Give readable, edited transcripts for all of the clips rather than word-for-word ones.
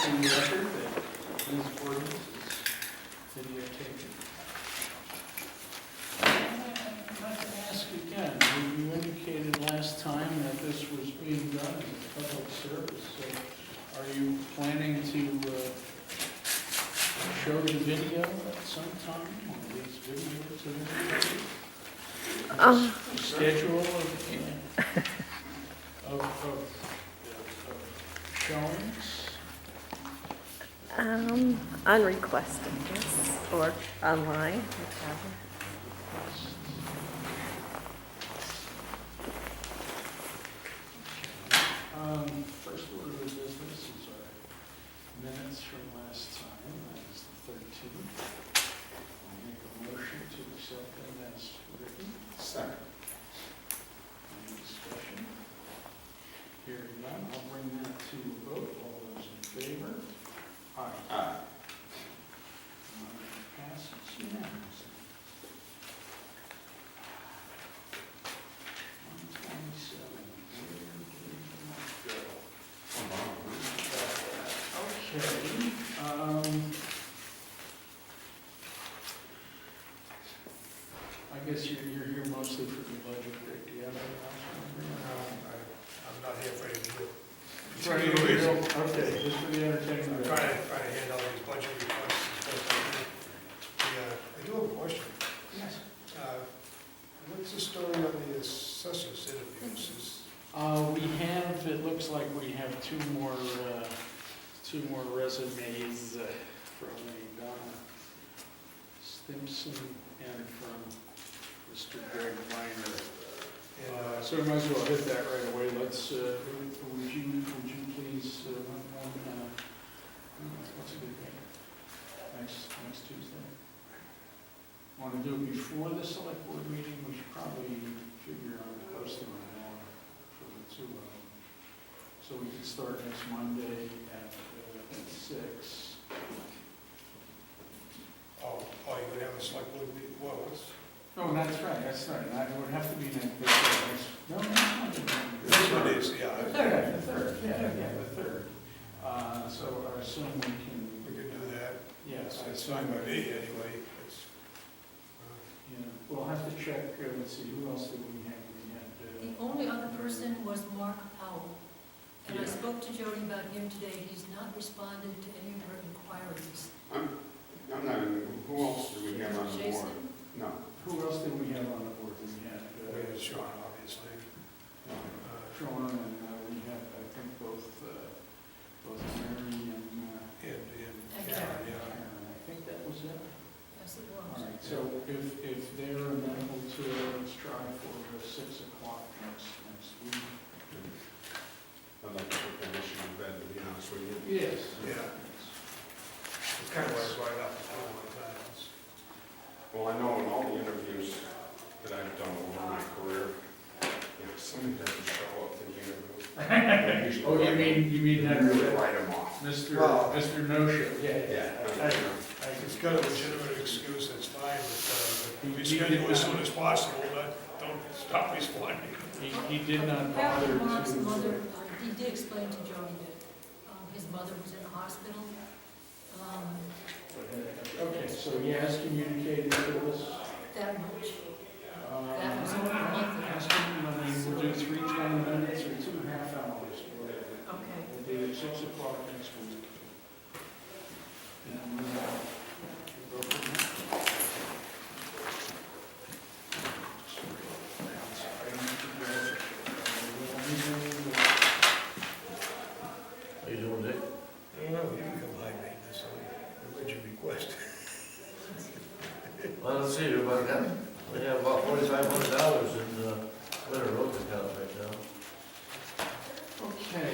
for the record that this ordinance is videotaped. I'd like to ask again, you indicated last time that this was being done as a public service, so are you planning to show the video at some time, or these videos schedule of showings? On request, I guess, or online, whichever. First order of business is our minutes from last time, that is the 13th. I'll make a motion to accept them as written. Second. Any discussion? Hearing none, I'll bring that to a vote. All those in favor? Aye. Aye. Motion passes unanimously. 127. Where did we go? Okay, I guess you're here mostly for the budget, Rick. Do you have anything else? I'm not here for any real. Okay, just for the entertainment. I'm trying to handle all these budget requests as best I can. I do have a question. Yes. What's the story on the assessors interviews? We have, it looks like we have two more resumes from a Donna Stimson and from Mr. Greg Weiner. So we might as well hit that right away. Let's, would you please, what's a good day? Next Tuesday? Want to do it before the select board meeting? We should probably figure out posting it now for the two of them. So we can start next Monday at 6. Oh, you're gonna have a select board meeting, well, what's? Oh, that's right, it would have to be next, no, next Monday. This Monday is, yeah. The third, the third. So I assume we can. We could do that. Yes. It's fine by me, anyway. Yeah, we'll have to check, let's see, who else did we have? The only other person was Mark Powell. And I Yeah. spoke to Jody about him today. He's not responded to any of her inquiries. I'm not, who else do we have on the board? Jason? No. Who else did we have on the board? We had We had Sean, obviously. Sean, and we had, I think, both Mary and And Karen, Karen. yeah. Karen. I think that was it. Yes, it All was. right, so if they're amenable to it, let's try for 6 o'clock next week. I'd like to put that issue in bed, to be honest with you. Yes. Yeah. It's kind of what I brought up one time. Well, I know in all the interviews that I've done over my career, if somebody doesn't show up to the interview. Oh, you mean that, Usually write them off. Mr. Well- Mr. No-Show? Yeah. It's got a legitimate excuse, that's fine, but reschedule as soon as possible, but don't stop responding. He did not bother Apparently Mark's to. mother, he did explain to Jody that his mother was in the hospital. Okay, so he has communicated to us. That much. That was over a month ago. We'll do 3 20 minutes or 2 half hours. Okay. We'll do 6 o'clock next week. And we'll go from there. How you doing, Dick? I don't know, you can come high maintenance, what'd you request? Well, let's see, we have about $4,500 in winter road account right now. Okay,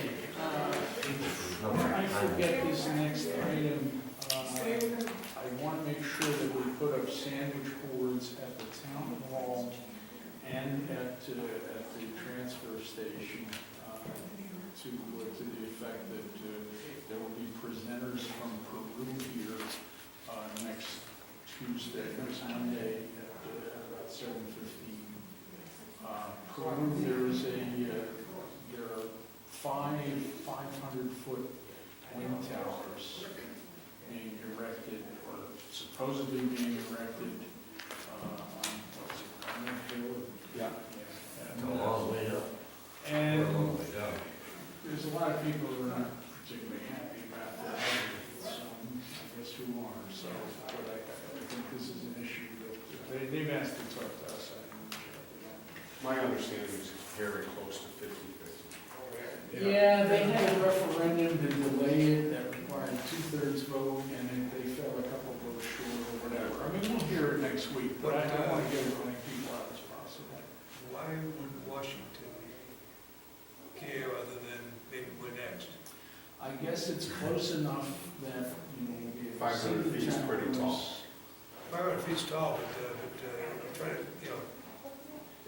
before I forget this next item, I want to make sure that we put up sandwich boards at the town hall and at the transfer station to the effect that there will be presenters from Peru here next Tuesday, next Monday at about 7:15. Peru, there are 5 500-foot wind towers being erected, or supposedly being erected, on, what's it, Garnet Hill? Yeah. It's a long way up. Or a And long way down. there's a lot of people who are not particularly happy about that, some, I guess, who are, so, but I think this is an issue that, they've asked to talk to us, I haven't checked it out. My understanding is it's very close to 50/50. Yeah, they had a referendum to delay it that required 2/3 vote, and then they fell a couple votes short or whatever. I mean, we'll hear it next week, but I want to get as many people out as possible. Why would Washington care other than maybe we're next? I guess it's close enough that, you know, we'll be able to 500 see the feet is pretty towers. 500 feet's tall, but I'm trying to, you know.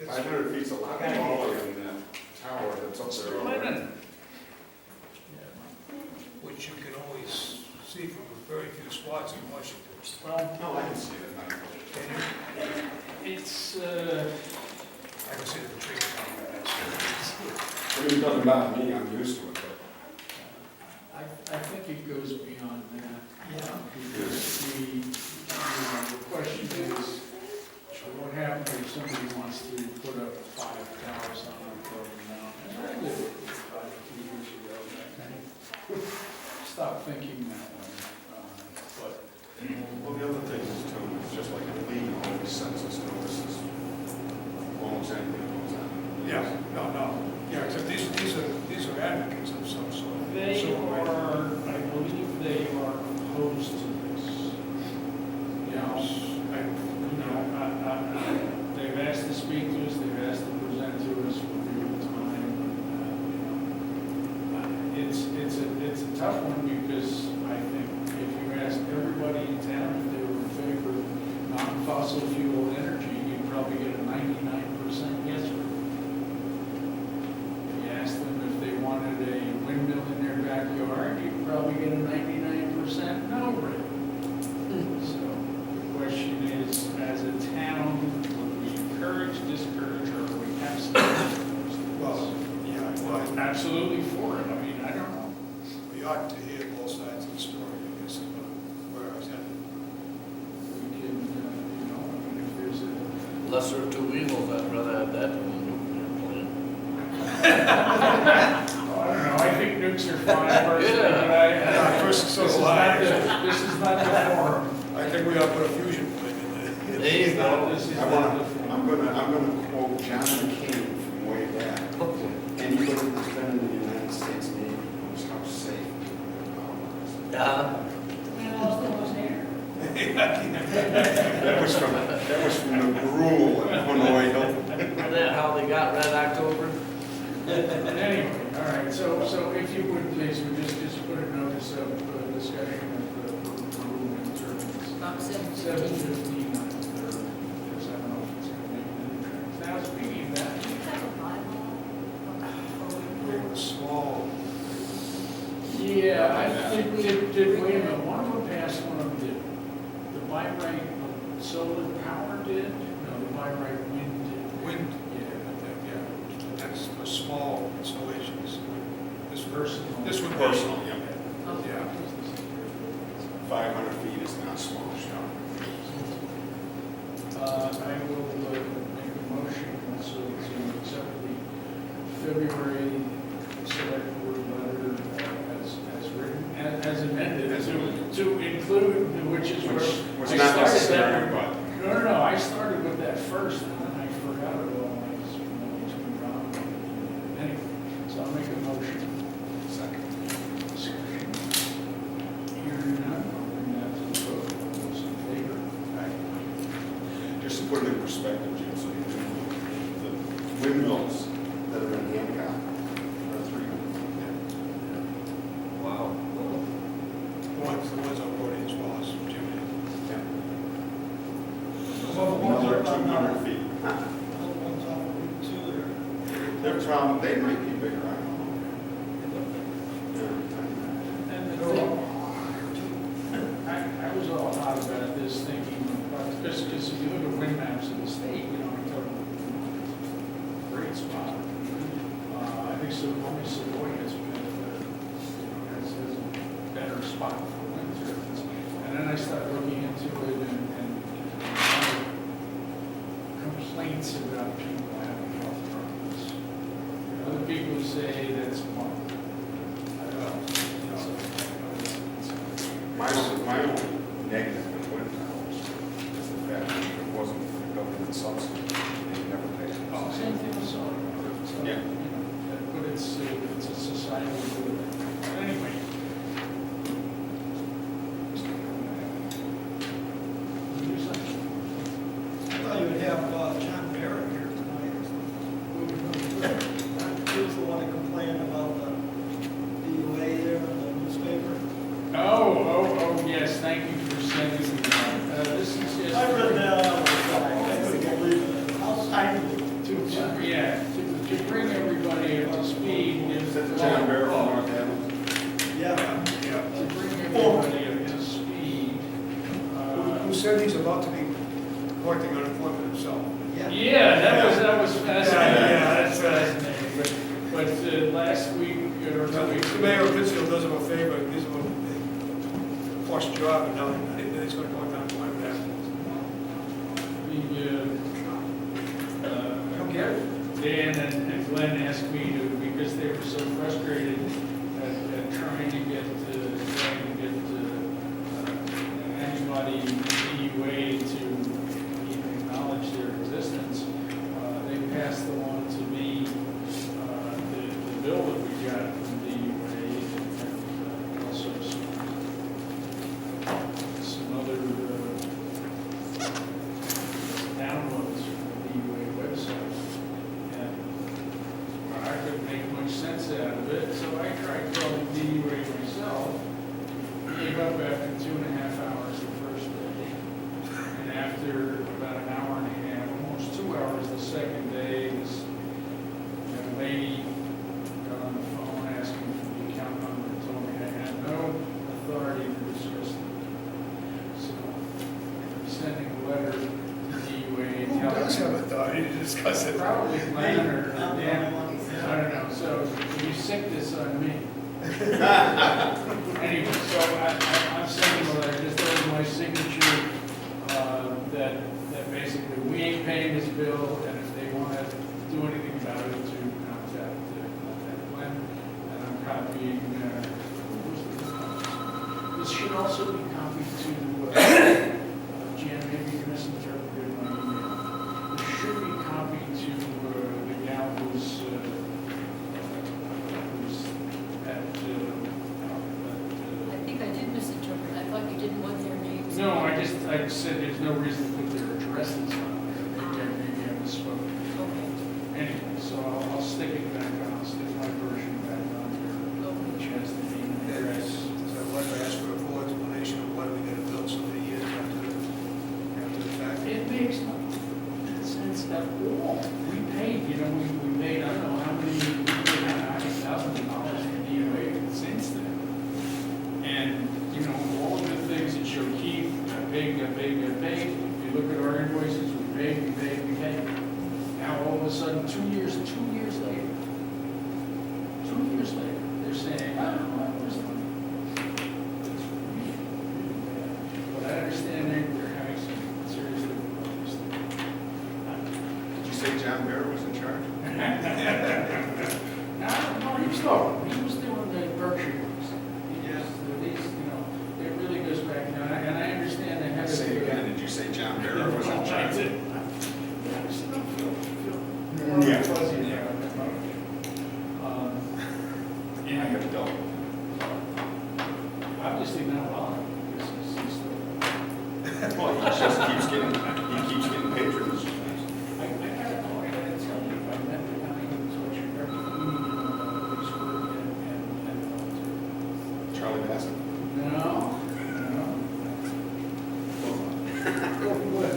it's- 500 feet's a lot taller than that tower that's up there already. Yeah. Which you can always see from very few spots in Washington. Well, No, I can see it. Can you? it's, I can see the tree. I mean, it doesn't bother me, I'm used to it, but I think it goes beyond that. Yeah. Because the question is, what happens if somebody wants to put up 5 towers on a building now? And I lived it 2 years ago, and I kind of stopped thinking that way. But, well, the other thing is too, it's just like the league always sends us notices, almost anything that goes on. Yeah, no. Yeah, except these are advocates of some sort. they So, are, I believe they are opposed to this. You know, they've asked to speak to us, they've asked to present to us for real time. It's a tough one because I think if you asked everybody in town if they were in favor of non-fossil fuel energy, you'd probably get a 99% yes rate. If you asked them if they wanted a windmill in their backyard, you'd probably get a 99% no rate. So the question is, as a town, would we encourage, discourage, or would we absolutely? Well, yeah, well, Absolutely for it, I mean, I don't know. we ought to hear both sides of the story, I guess, is where I was headed. We can, you know, I mean, if there's a, Lesser of two evils, I'd rather have that than a nuclear plant. oh, I don't know, I think nukes are fine personally, Yeah. but I. Yeah, first, so This is do not I. the, this is not the forum. I think we ought to put a fusion plant in there. There you go. This is I not wanna, the forum. I'm gonna quote John McCain from way back. Anybody who's been in the United States Navy knows how safe nuclear power is. Man, lost all his hair. That was from the gruel at Hanoi Hilton. Isn't that how they got Red October? Anyway, all right, so if you would please, we just put a notice of discussion of the room in terms. About 7:15. 7:15 on the third, because I don't know if it's gonna make any difference. Now, speaking of that, Do you have a bylaw? They were small. yeah, I think, did, wait a minute, one of them passed, one of them did. The by-right solar power did, no, the by-right wind did. Wind, yeah, that's for small installations. This Personal. This would be. Personal, yeah. Oh. Yeah. 500 feet is not small. I will make a motion also to accept the February select board letter as written, as amended, to include, which is where. Was I not started necessary, that- but No, I started with that first, and then I forgot it all, I just moved on. Anyway, so I'll make a motion. second. Discussion. Hearing none, I'll bring that to the vote. All those in favor? Aye. Just to put it in perspective, Jim, so you know, the windmills that are in Hancock are 300. Wow. The ones on Brody as well as Jimmy. Another 200 feet. They're from, they might be bigger, I don't know. And the thing, I was all hot about this thinking, because if you look at wind maps of the state, you know, I'm talking great spot. I think so, only Savoy has, has spot for winter. And then I started looking into it and complaints about people having health problems. Other people say that's fun. I don't know. My only negative with wind towers is the fact that if it wasn't for the government subsidy, they'd never pay it. Same thing with solar. So, Yeah. you know, but it's a societal good. Anyway. Do something. I thought you would have John Barrett here tonight or something. He was the one that complained about the DUA there in the newspaper. Oh, yes, thank you for sending me that. This is just. I read that on the side. I couldn't believe it. How tiny. To bring everybody up to speed. John Barrett from North Haven. Yeah. To bring everybody up to speed. Who said he's about to be collecting unemployment himself? Yeah, that was fascinating. Yeah, that's fascinating. But last week, or 2 weeks The ago. mayor of Pittsfield does him a favor, gives him a plush job, and now he's gonna collect unemployment afterwards. Dan and Glenn asked me to, because they were so frustrated at trying to get anybody DUA to even acknowledge their existence. They passed along to me the bill that we got from DUA and also some other downloads from the DUA website. And I couldn't make much sense out of it, so I tried calling DUA myself. Gave up after 2.5 hours the first day. And after about an hour and a half, almost 2 hours the second day, this young lady got on the phone asking for the account number and told me I had no authority to discuss it. So I'm sending a letter to DUA Who telling does them. have authority to discuss it? Probably Glenn or Dan, I don't know, so you sick this on me. Anyway, so I'm sending a letter, just over my signature, that basically we ain't paying this bill, and if they want to do anything about it, to contact Glenn, and I'm copying, this should also be copied to, Jan, maybe you misinterpreted my email. It should be copied to the gal who's at, I think I did misinterpret. I thought you didn't want their names. no, I said there's no reason to put their addresses on there. Maybe I misspoke. Okay, Anyway, so I'll stick it back on, I'll stick my version back on here, which okay. has the name and address. So I'd like to ask for a full explanation of why we get a bill so many years after the fact. It makes no sense at all. We paid, we made, I don't know how many, we paid $90,000 for DOA since then. And, all of the things that show Keith, got paid. If you look at our invoices, we paid. Now, all of a sudden, 2 years later, they're saying, where's the money? It's really, really bad. But I understand they're having some serious difficulties. Did you say John Barrett was in charge? No, he was doing the Berkshire ones. These, it really goes back now, and I understand they have. Say it again, did you say John Barrett was in charge? Yeah. Fuzzy there. I have dealt. Obviously not long, because he's still. Well, he just keeps getting patrons. I gotta tell you, I met the guy who was watching everything we knew about police work and Charlie Bassett. No. What?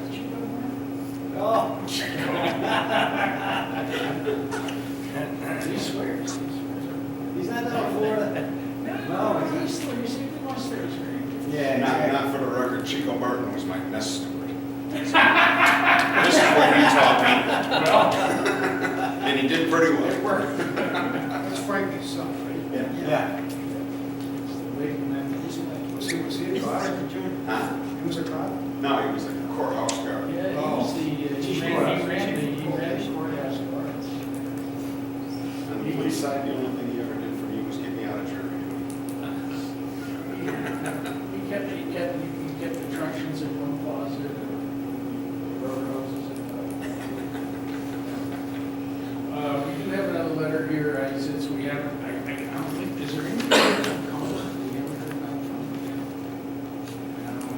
Chico? Oh, He swears. he's not down in Florida. No, he's the monsters, right? Not for the record, Chico Martin was my mess steward. This is what he taught me, Well, and he did pretty well. it worked. That's Frankie's son, right? Yeah. It's the late was a cop? No, he was like a courthouse guard. Yeah, he was the, he ran the courthouse guards. On the police side, the only thing he ever did for me was get me out of jury. He kept the truncheons in one closet, and rubber hoses in another. We do have another letter here, since we haven't, I don't think, is there anything from Congress? We haven't heard about from them. I don't know,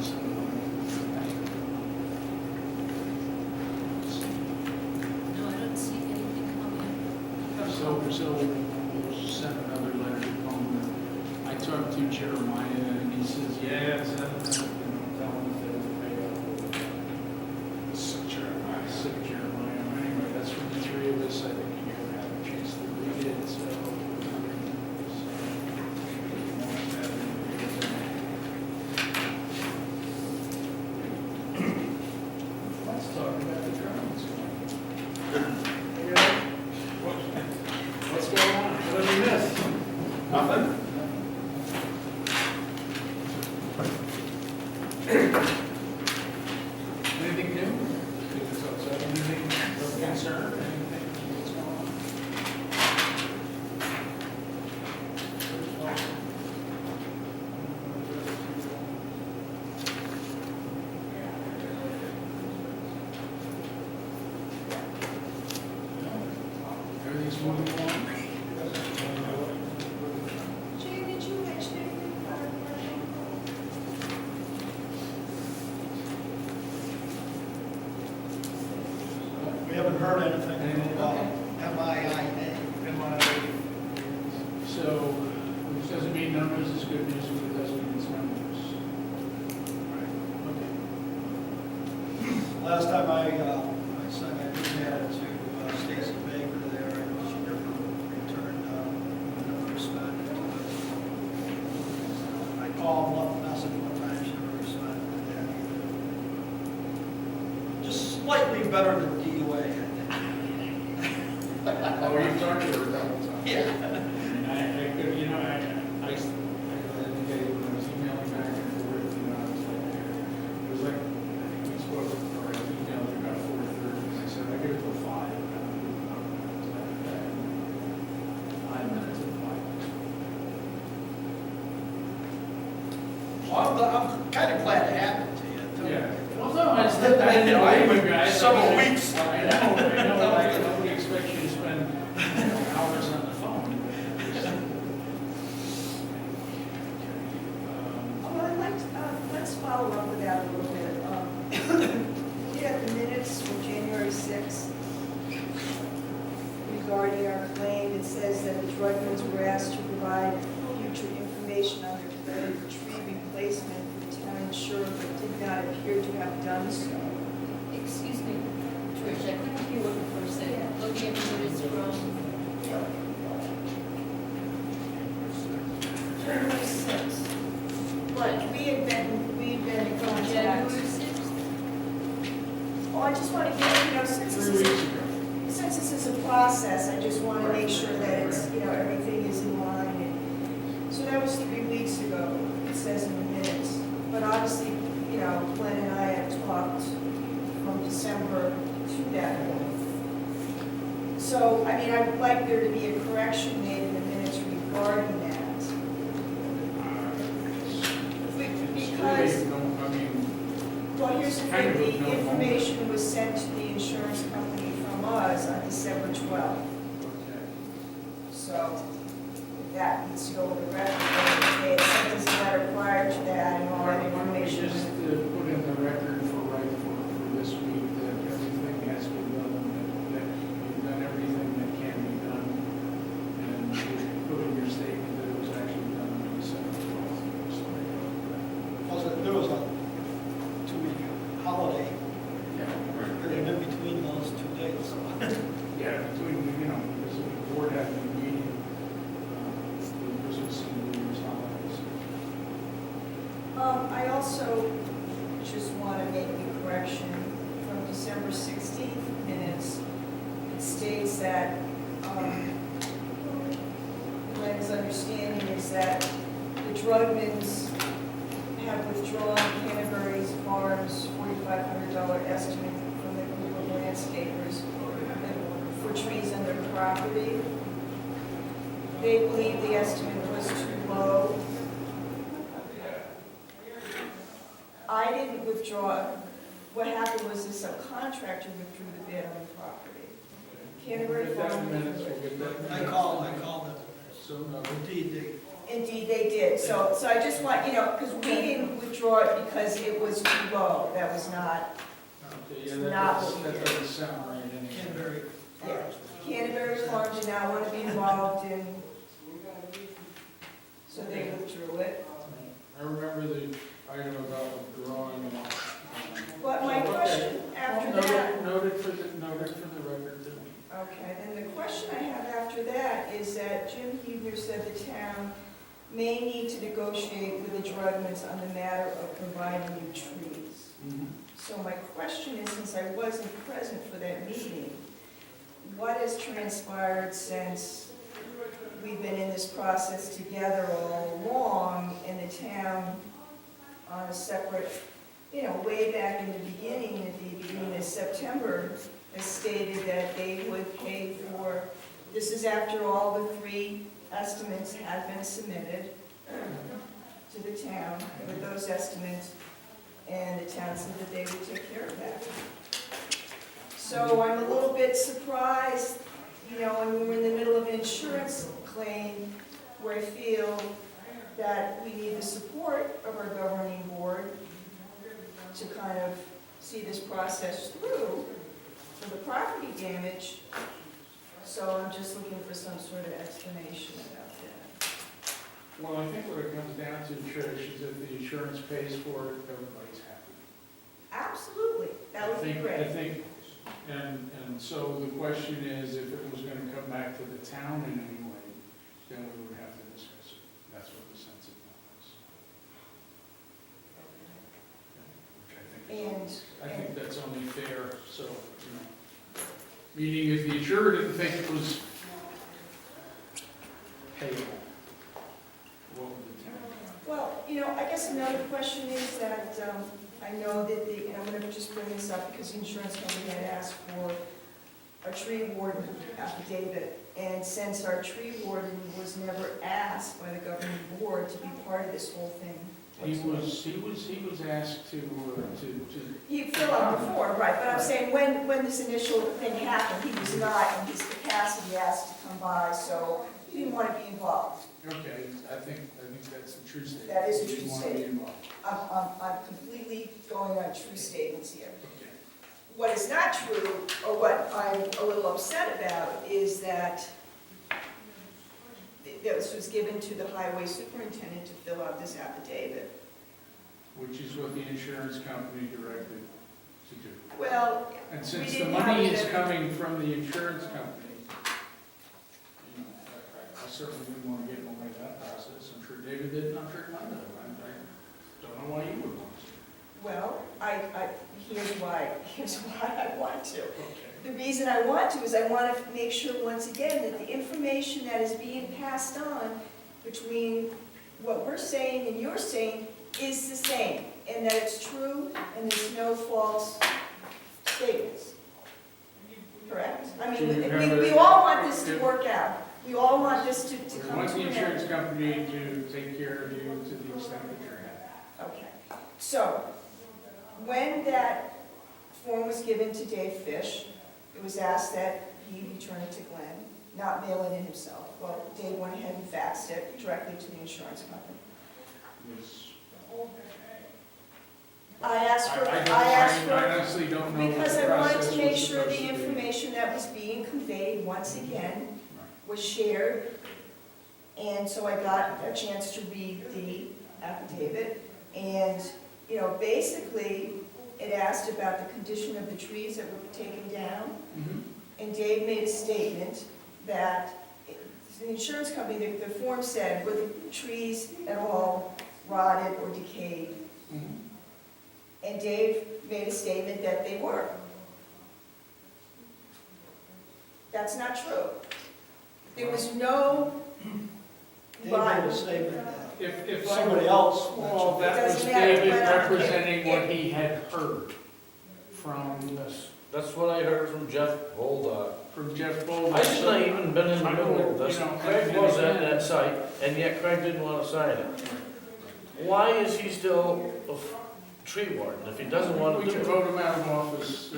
No, I don't see anything coming. so we'll send another letter to Comer. I talked to Jeremiah, and he says, yeah, send them, tell them that they'll pay up. Such a Sick Jeremiah. Anyway, that's from the three of us. I think you have a chance to read it, so. Let's talk about the drones. What's going on? What did we miss? Nothing? Anything new? Anything of concern? Anything that's going on? Everything's moving along? Jay, did you mention anything about our project? We haven't heard anything about MIA. So, which doesn't mean numbers is good news, but it does mean it's numbers. Okay. Last time I sent an email to Stacy Baker there, and she never returned, never responded to it. I called, left a message one time, she never responded to that either. Just slightly better than DUA, I think. Oh, you talked to her a couple times. Yeah. And I could, I indicated when I was emailing back and forth, I was like, it was like, I think we spoke, or I emailed her about 4:30, and I said, I give it till 5. I'm not till 5. Well, I'm kind of glad it happened to you, too. Yeah. Well, no, I said, I didn't know you guys. Several weeks. I know, like, nobody expects you to spend, hours on the phone. Well, I'd like to, let's follow up with that a little bit. We have the minutes from January 6th regarding our claim. It says that the Drudmans were asked to provide future information on their declared tree replacement for the town insurer, but did not appear to have done so. Excuse me, Trish, I couldn't hear what you were saying. Looking at the minutes from January 6th. what? We'd been in contact. January 6th? Oh, I just want to get, since 3 this weeks is, ago. since this is a process, I just want to make sure that it's, everything is in line. And so that was 3 weeks ago, it says in the minutes. But obviously, Glenn and I have talked from December to that point. So, I would like there to be a correction made in the minutes regarding that. Because, well, here's the Kind thing, of the no information was sent to the insurance company from us on December 12th. Okay. So that needs to go with the record. They had sent us a letter prior to that and all Why that don't we information. just put in the record for this week that everything has been done, that you've done everything that can be done, and you put in your statement that it was actually done on December 12th. There was a 2-week holiday Yeah. in between those 2 dates. Yeah, between, because the board had a meeting, the Christmas and New Year's holidays. I also just want to make a correction from December 16th minutes. It states that, Glenn's understanding is that the Drudmans have withdrawn Canterbury's Farms $4,500 estimate from the group of landscapers for trees on their property. They believe the estimate was too low. I didn't withdraw. What happened was the subcontractor withdrew the bid on the property. Canterbury We'll get that in Farms. minutes, we'll get that in I minutes. called them. So, no. Indeed, Indeed, they did. So I just want, because we didn't withdraw it because it was too low. That was not, Okay, yeah, Not that what we did. doesn't sound right they, anyway. Canterbury Farms. Canterbury Farms did not want to be involved in, so they withdrew it. I remember the item about withdrawing. But my question after that, Noted for the record that we. okay, and the question I have after that is that Jim Huebner said the town may need to negotiate with the Drugmans on the matter of providing new trees. So my question is, since I wasn't present for that meeting, what has transpired since we've been in this process together all along, and the town on a separate, way back in the beginning, at the beginning of September, has stated that they would pay for, this is after all the 3 estimates had been submitted to the town with those estimates, and the town said that they would take care of that. So I'm a little bit surprised, when we're in the middle of an insurance claim, where I feel that we need the support of our governing board to kind of see this process through for the property damage. So I'm just looking for some sort of explanation about that. Well, I think what it comes down to, Trish, is if the insurance pays for it, everybody's happy. Absolutely, that would be I great. think, and so the question is, if it was gonna come back to the town in any way, then we would have to discuss it. That's what the sense of that was. Which I think that's only fair, so, meaning if the insurer didn't think it was payable, what would the town do? Well, I guess another question is that, I know that and I'm gonna just bring this up because the insurance company had asked for a tree warden affidavit, and since our tree warden was never asked by the governing board to be part of this whole thing. He was asked to. He filled out the form, right, but I'm saying when this initial thing happened, he was not in his capacity asked to come by, so he didn't want to be involved. Okay, I think that's the true statement. That is a He true didn't want to be statement. involved. I'm completely going on true statements here. Okay. What is not true, or what I'm a little upset about, is that this was given to the highway superintendent to fill out this affidavit. Which is what the insurance company directed to do. Well, And since We the didn't have money it is there. coming from the insurance company, I certainly wouldn't want to get in the way of that process. I'm sure David did, and I'm sure Glenn did. I don't know why you would want to. well, here's why I want to. Okay. The reason I want to is I want to make sure, once again, that the information that is being passed on between what we're saying and you're saying is the same, and that it's true, and there's no false statements. Correct? I Do you mean, have we a- all want this to work out. We all want this to We come want to the an insurance end. company to take care of you to the extent that you're happy. Okay, so, when that form was given to Dave Fish, it was asked that he return it to Glenn, not mail it in himself. Well, Dave went ahead and faxed it directly to the insurance company. Yes. I asked for, I honestly don't know what because the I wanted process to make was sure supposed the to be. information that was being conveyed, once again, was shared. And so I got a chance to read the affidavit, and, basically, it asked about the condition of the trees that were taken down. Mhm. And Dave made a statement that the insurance company, the form said, were the trees at all rotted or decayed? Mhm. And Dave made a statement that they were. That's not true. There was no They made rot. a statement that if I. somebody else Well, mentioned it. that was Doesn't matter, David but, representing what he had heard from, That's what I heard from Jeff Bolduc. from Jeff Bowles. I should not even been in the I middle of would, this. you know, Craig and was at again- that site, and yet Craig didn't want to sign it. Why is he still a tree warden if he doesn't want We to can do it? vote him out of office.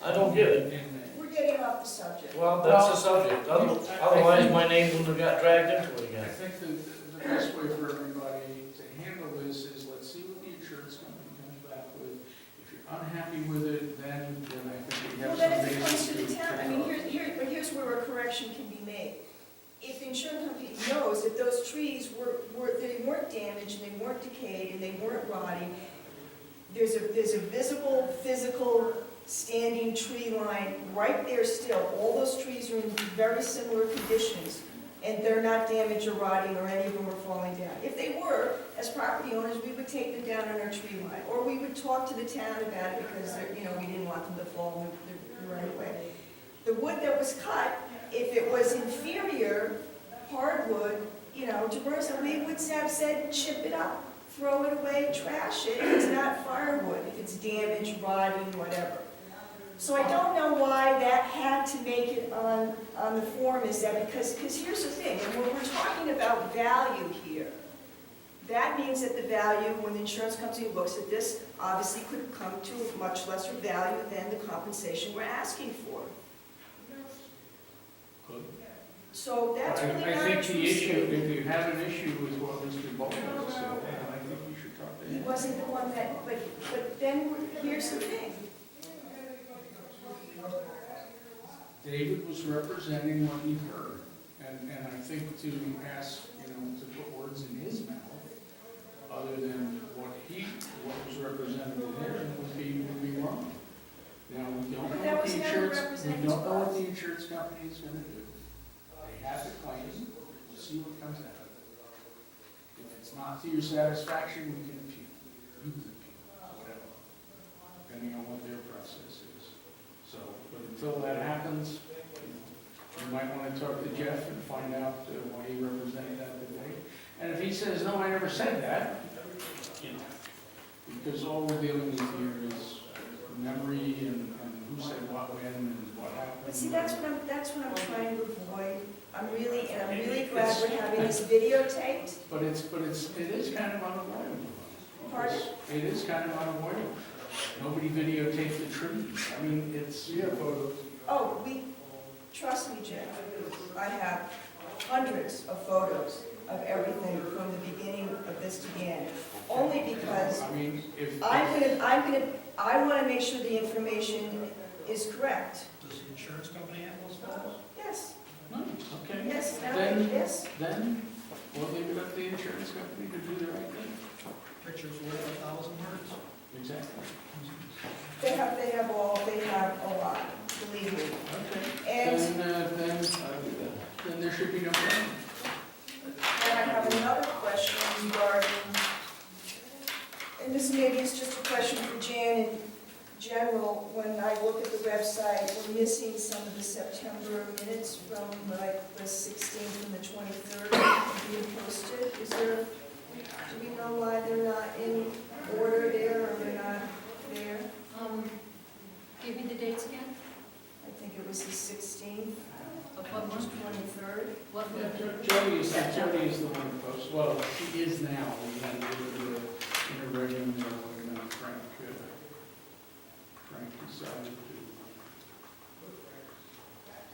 I don't get it. In We're getting off the subject. Well, that's the subject. Otherwise, my name wouldn't have got dragged into it I again. think the best way for everybody to handle this is let's see what the insurance company comes back with. If you're unhappy with it, then I think we have Well, some then if it comes basis to the town, I mean, here's where a correction can be made. If the insurance company knows that those trees they weren't damaged, and they weren't decayed, and they weren't rotting, there's a visible, physical, standing tree line right there still. All those trees are in very similar conditions, and they're not damaged or rotting, or any of them are falling down. If they were, as property owners, we would take them down on our tree line, or we would talk to the town about it because, we didn't want them to fall the right way. The wood that was cut, if it was inferior hardwood, DeBersa, we would have said, chip it up, throw it away, trash it, if it's not firewood, if it's damaged, rotting, whatever. So I don't know why that had to make it on the form, is that because here's the thing, and when we're talking about value here, that means that the value, when the insurance company looks at this, obviously could come to a much lesser value than the compensation we're asking for. So that's really I not a think true the issue, statement. if you have an issue with what Mr. Bowles said, then I think you should talk to He him. wasn't the one that, but then, here's the thing. David was representing what he heard, and I think to ask, to put words in his mouth, other than what was represented in there, would be wrong. Now, we don't But know that what was the never insurance, represented we don't to know what us. the insurance company is gonna do. They have the claim, we'll see what comes out of it. If it's not to your satisfaction, we can appeal, you can appeal, whatever, depending on what their process is. So, but until that happens, you might want to talk to Jeff and find out why he represented that today. And if he says, no, I never said that, because all we're dealing with here is memory and who said what when and what happened. But see, that's what I'm trying to avoid. I'm really glad we're having this videotaped. But it is kind of unavoidable. Pardon? It is kind of unavoidable. Nobody videotaped the trees. I mean, it's. Yeah, photos. Oh, trust me, Jeff, I have hundreds of photos of everything from the beginning of this to the end. Only because I mean, if. I want to make sure the information is correct. Does the insurance company have those photos? Yes, No, okay. yes, now, Then- yes. Then we'll leave it up to the insurance company to do the right thing. Pictures worth 1,000 words? Exactly. They have a lot, believe me. Okay. And Then there should be no problem. And I have another question regarding, and this maybe is just a question for Jan in general. When I look at the website, we're missing some of the September minutes from like the 16th and the 23rd being posted. Do we know why they're not in order there, or they're not there? Give me the dates again, I think it was the 16th, of what month, 23rd. what month? Jody is the one who posts, well, she is now, and then the interregnum, Frank decided to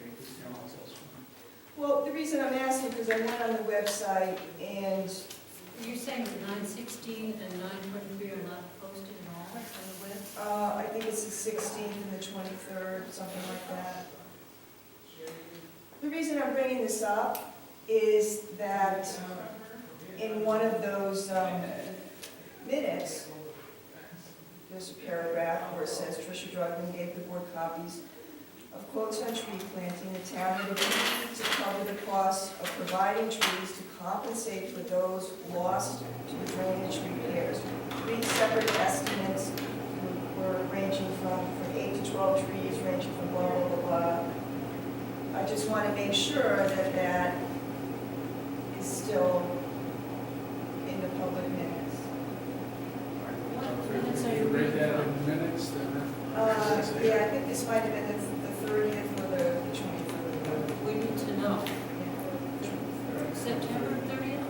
take this down elsewhere. Well, the reason I'm asking, because I went on the website and You're saying that 9/16 and 9/23 are not posted at all on the web? I think it's the 16th and the 23rd, something like that. The reason I'm bringing this up is that in one of those minutes, there's a paragraph where it says Tricia Drugman gave the board copies of quotes on tree planting. The town would agreed to cover the cost of providing trees to compensate for those lost to the drainage repairs. 3 separate estimates were ranging from 8 to 12 trees, ranging from blah, blah, blah, blah. I just want to make sure that that is still public minutes. What minutes are you Read reading that from? in minutes, then. Yeah, I think this might have been the 30th or the 23rd. We need to know. September 30th?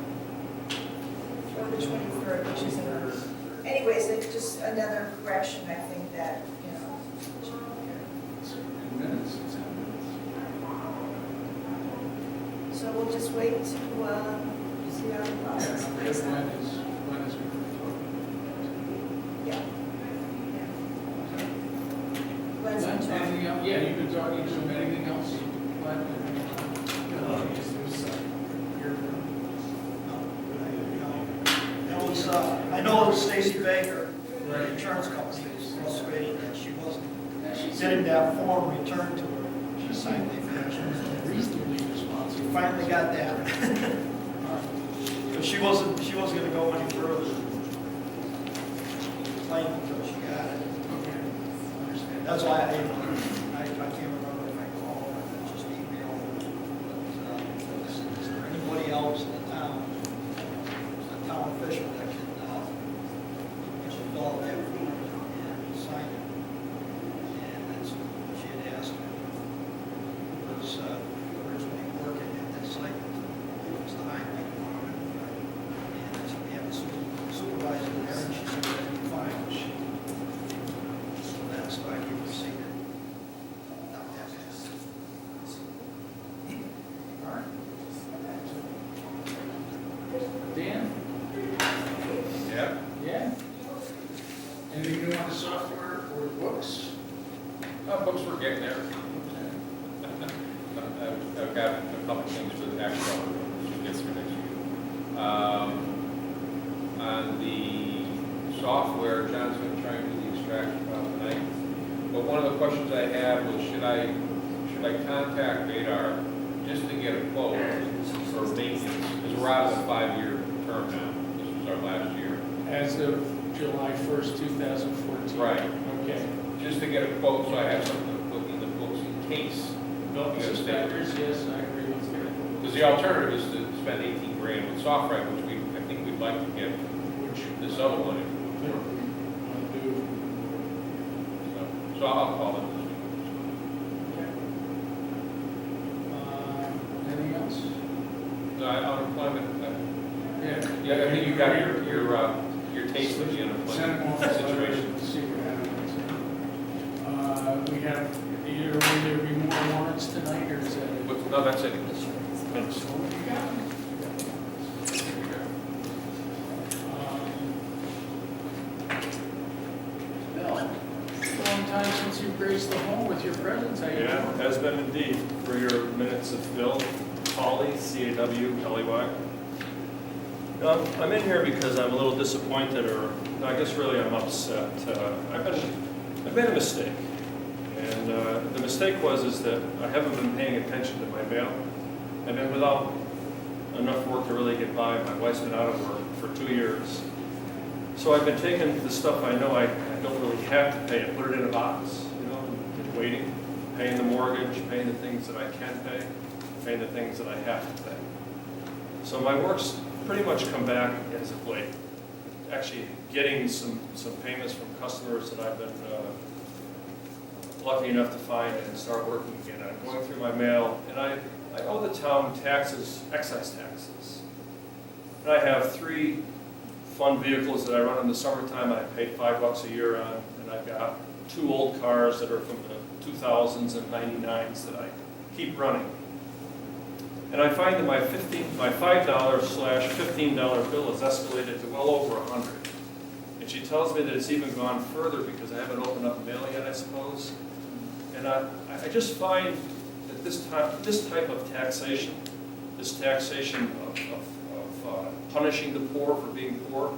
Or the 23rd, which is another. Anyways, it's just another correction, I think, that, you know. In minutes, it's in minutes. So we'll just wait to see how the process Yeah, plays out. when is Yeah. Glen's in charge. Anything else? Yeah, you've been talking to him, anything else? Glenn? I know it was Stacy Baker, the Right. insurance company, was frustrating that she wasn't getting that form returned to her. She signed the finished. Reasonably She responsible. finally got that. But she wasn't gonna go any further. Claim until she got it. Okay. Understand. That's why I can't remember if I called or just emailed. But, is there anybody else in the town, a town official that can fill out that form and sign it? And that's what she had asked me. Who was originally working at that site, it was the highway department. And that's, we have a supervisor there, and she said that would be fine. So that's why we proceeded. Not that fast. All right. Dan? Yeah. Yeah? Anything new on the software or books? Books we're getting there. I've got a couple things for the next one, which gets for next year. On the software, John's been trying to do the extraction file tonight. But one of the questions I had was, should I contact Vadar just to get a quote for maintenance? Because we're out of the 5-year term now. This was our last year. As of July 1st, 2014. Right. Okay. Just to get a quote, so I have something to put in the books in case. Building You gotta stay. inspectors, yes, I agree with you. Because the alternative is to spend 18 grand with SoftWrite, which I think we'd like to get Which this other one. we want to do. So I'll call it this week. Anything else? No, unemployment, Yeah. yeah, I think you got your taste of the Send them unemployment off the situation. letter, see what happens. We have, will there be more warrants tonight, or is that it? But, no, that's it. So what do you got? Bill, long time since you graced the home with your presence. How you Yeah, doing? has been indeed. For your minutes of Bill Cawley, C-A-W-L-E-Y. I'm in here because I'm a little disappointed, or I guess really I'm upset. I've made a mistake. And the mistake is that I haven't been paying attention to my mail. I've been without enough work to really get by. My wife's been out of work for 2 years. So I've been taking the stuff I know I don't really have to pay and put it in a box, and waiting, paying the mortgage, paying the things that I can pay, paying the things that I have to pay. So my work's pretty much come back as of late. Actually getting some payments from customers that I've been lucky enough to find and start working again. I'm going through my mail, and I owe the town taxes, excise taxes. And I have 3 fun vehicles that I run in the summertime. I pay $5 a year on, and I've got 2 old cars that are from the 2000s and 99s that I keep running. And I find that my $5/$15 bill is escalated to well over $100. And she tells me that it's even gone further because I haven't opened up mail yet, I suppose. And I just find that this type of taxation, this taxation of punishing the poor for being poor,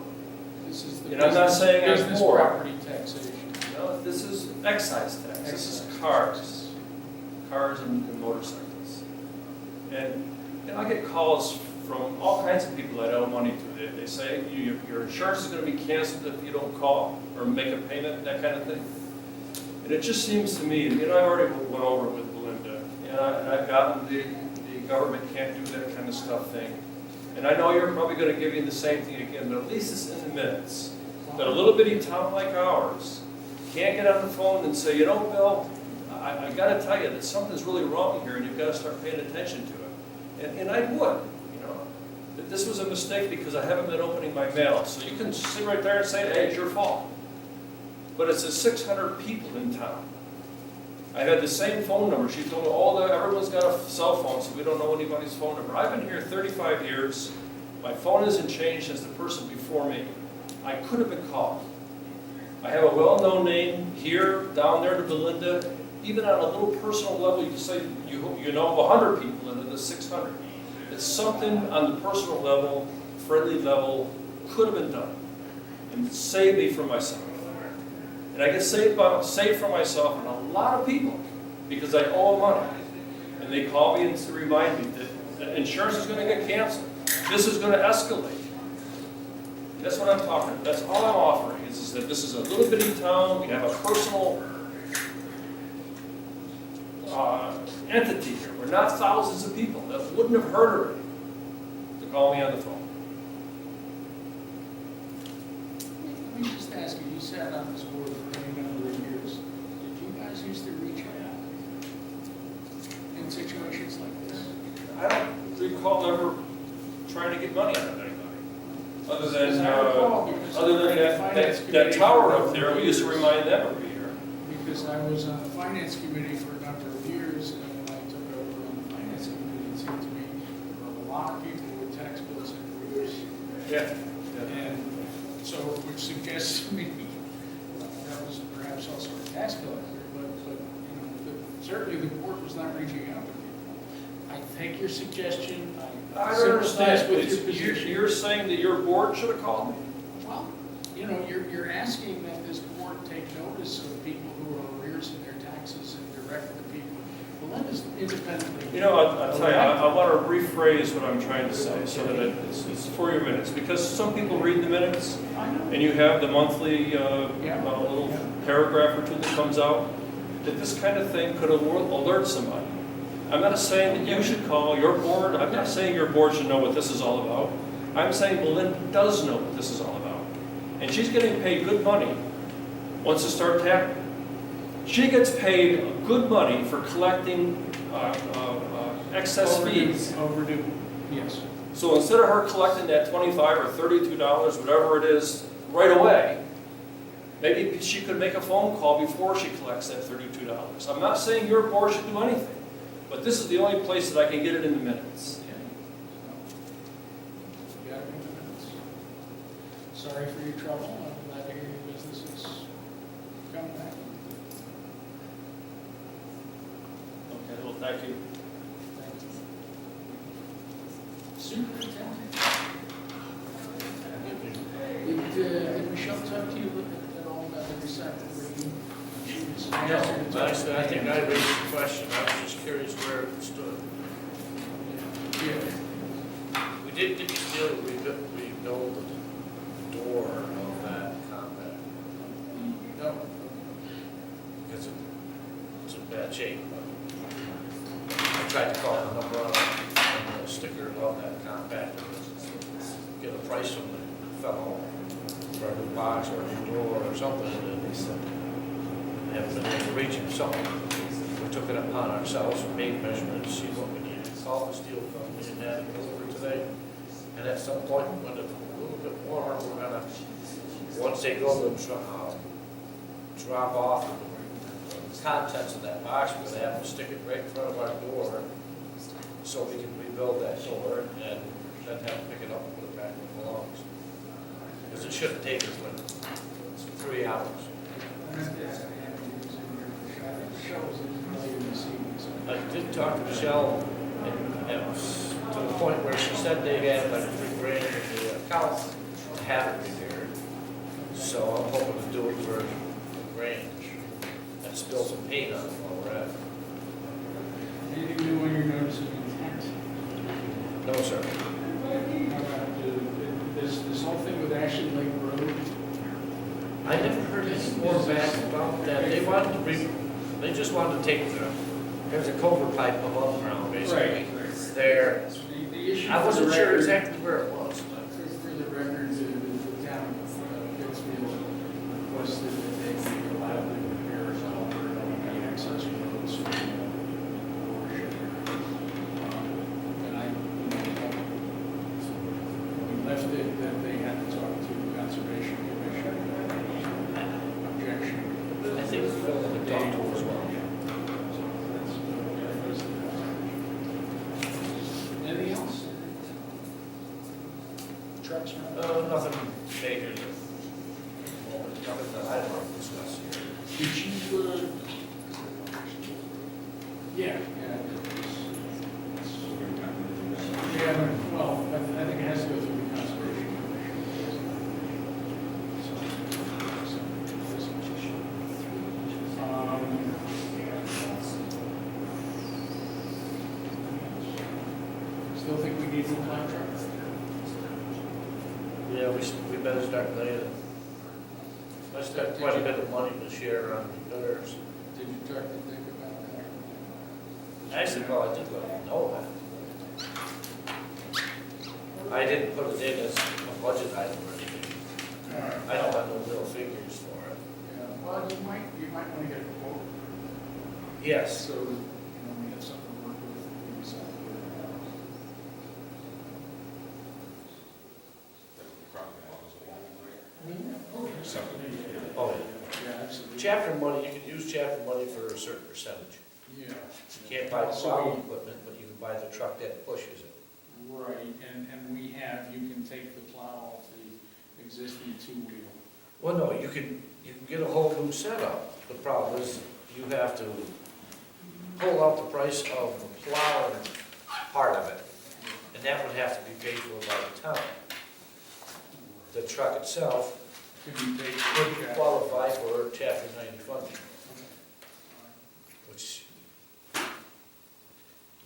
This is the And I'm not saying I'm business poor. property taxation. this is excise tax. This is cars and motorcycles. And I get calls from all kinds of people that I owe money to. They say, your insurance is going to be canceled if you don't call or make a payment, that kind of thing. And it just seems to me, I've already went over it with Belinda, and I've gotten the government can't do that kind of stuff thing. And I know you're probably gonna give me the same thing again, but at least it's in the minutes. That a little bitty town like ours can't get on the phone and say, you know, Bill, I gotta tell you that something's really wrong here and you've gotta start paying attention to it. And I would, you know, that this was a mistake because I haven't been opening my mail. So you can sit right there and say, hey, it's your fault. But it's the 600 people in town. I had the same phone number. She told me, everyone's got a cell phone, so we don't know anybody's phone number. I've been here 35 years. My phone hasn't changed since the person before me. I could have been called. I have a well-known name here, down there to Belinda. Even on a little personal level, you can say you know 100 people and then the 600. It's something on the personal level, friendly level, could have been done and saved me from myself. And I get saved from myself and a lot of people because I owe them money. And they call me and to remind me that insurance is going to get canceled. This is going to escalate. That's what I'm talking about. That's all I'm offering is that this is a little bitty town. We have a personal entity here. We're not thousands of people that wouldn't have heard of it to call me on the phone. Let me just ask you, you sat on this board for any number of years. Did you guys used to reach out in situations like this? I don't recall ever trying to get money out of anybody. Other Because I recall, than, because other I was than on the finance that committee tower for a up number there, of we used to years. remind them every year. Because I was on the finance committee for a number of years, and when I took over on the finance committee, it seemed to me there were a lot of people with tax bills and arrears. Yeah. And so, which suggests to me, that was perhaps also a tax collector, but you know, certainly the board was not reaching out to people. I take your suggestion, I I don't sympathize understand. with your It's- position. You're saying that your board should have called me? Well, you know, you're asking that this board take notice of people who are arrears in their taxes and direct the people. Belinda's independently. You know, I'll tell you, I want to rephrase what I'm trying to say so that it's for your minutes. Because some people read the minutes I know. and you have the monthly little paragraph or two that comes out, that this kind of thing could alert somebody. I'm not saying that you should call your board. I'm not saying your board should know what this is all about. I'm saying Belinda does know what this is all about. And she's getting paid good money once it starts happening. She gets paid good money for collecting excess fees. Overdue, yes. So instead of her collecting that $25 or $32, whatever it is, right away, maybe she could make a phone call before she collects that $32. I'm not saying your board should do anything, but this is the only place that I can get it in the minutes. You got it in the minutes. Sorry for your trouble, I'm glad to hear your business is coming back. Okay, well, thank you. Superintendent. Did Michelle talk to you at all about the recycling? I think I raised the question, I was just curious where it stood. Yeah. We did get to deal, rebuild the door of that combat, No. because it's in bad shape. I tried to call the number on the sticker of that compact, get a price from the fellow for a new box or a new door or something, and they said, they haven't been able to reach him, so we took it upon ourselves and made measurements, see what we needed, call the steel company, and had it delivered today. And at some point, when it's a little bit warmer, we're gonna, once they go to drop off the contents of that box, we're gonna have to stick it right in front of our door so we can rebuild that door and then have to pick it up and put it back where it belongs. Because it shouldn't take us but 3 hours. I did talk to Michelle, and it was to the point where she said they had like $3,000 in the account to have it repaired. So I'm hoping to do it for $1,000 and spill some paint on it while we're at it. Anything new on your notice of intent? No, sir. How about this whole thing with Ashley Lake Road? I never heard any more back about that. They wanted to they just wanted to take there's a culvert pipe above ground, basically. There. The issue I wasn't sure exactly where it was. For the record, the town of Pittsfield requested that they be allowed to repair all the access roads for worship. And we left it that they had to talk to the Conservation Commission. Objection. I think Phil had talked to as well. So that's the conservation. Anything else? Trucks, right? Nothing major. Nothing that I want to discuss here. Did you, yeah. Yeah, well, I think it has to go through the Conservation Commission. Still think we need more contracts? Yeah, we better start laying. I spent quite a bit of money this year on gutters. Did you start to think about that? Actually, well, I did let them know that. I didn't put it in as a budget item or anything. I don't have no real figures for it. Yeah, well, you might want to get a quote. Yes. So, we have something to work with, maybe something. Oh, Yeah, absolutely. chapter money, you can use chapter money for a certain percentage. Yeah. You can't buy plow equipment, but you can buy the truck that pushes it. Right, and we have, you can take the plow off the existing two-wheel. Well, no, you can get a whole new setup. The problem is you have to pull out the price of the plow part of it, and that would have to be paid for by the town. The truck itself Can you take? would qualify for chapter 90 funding, which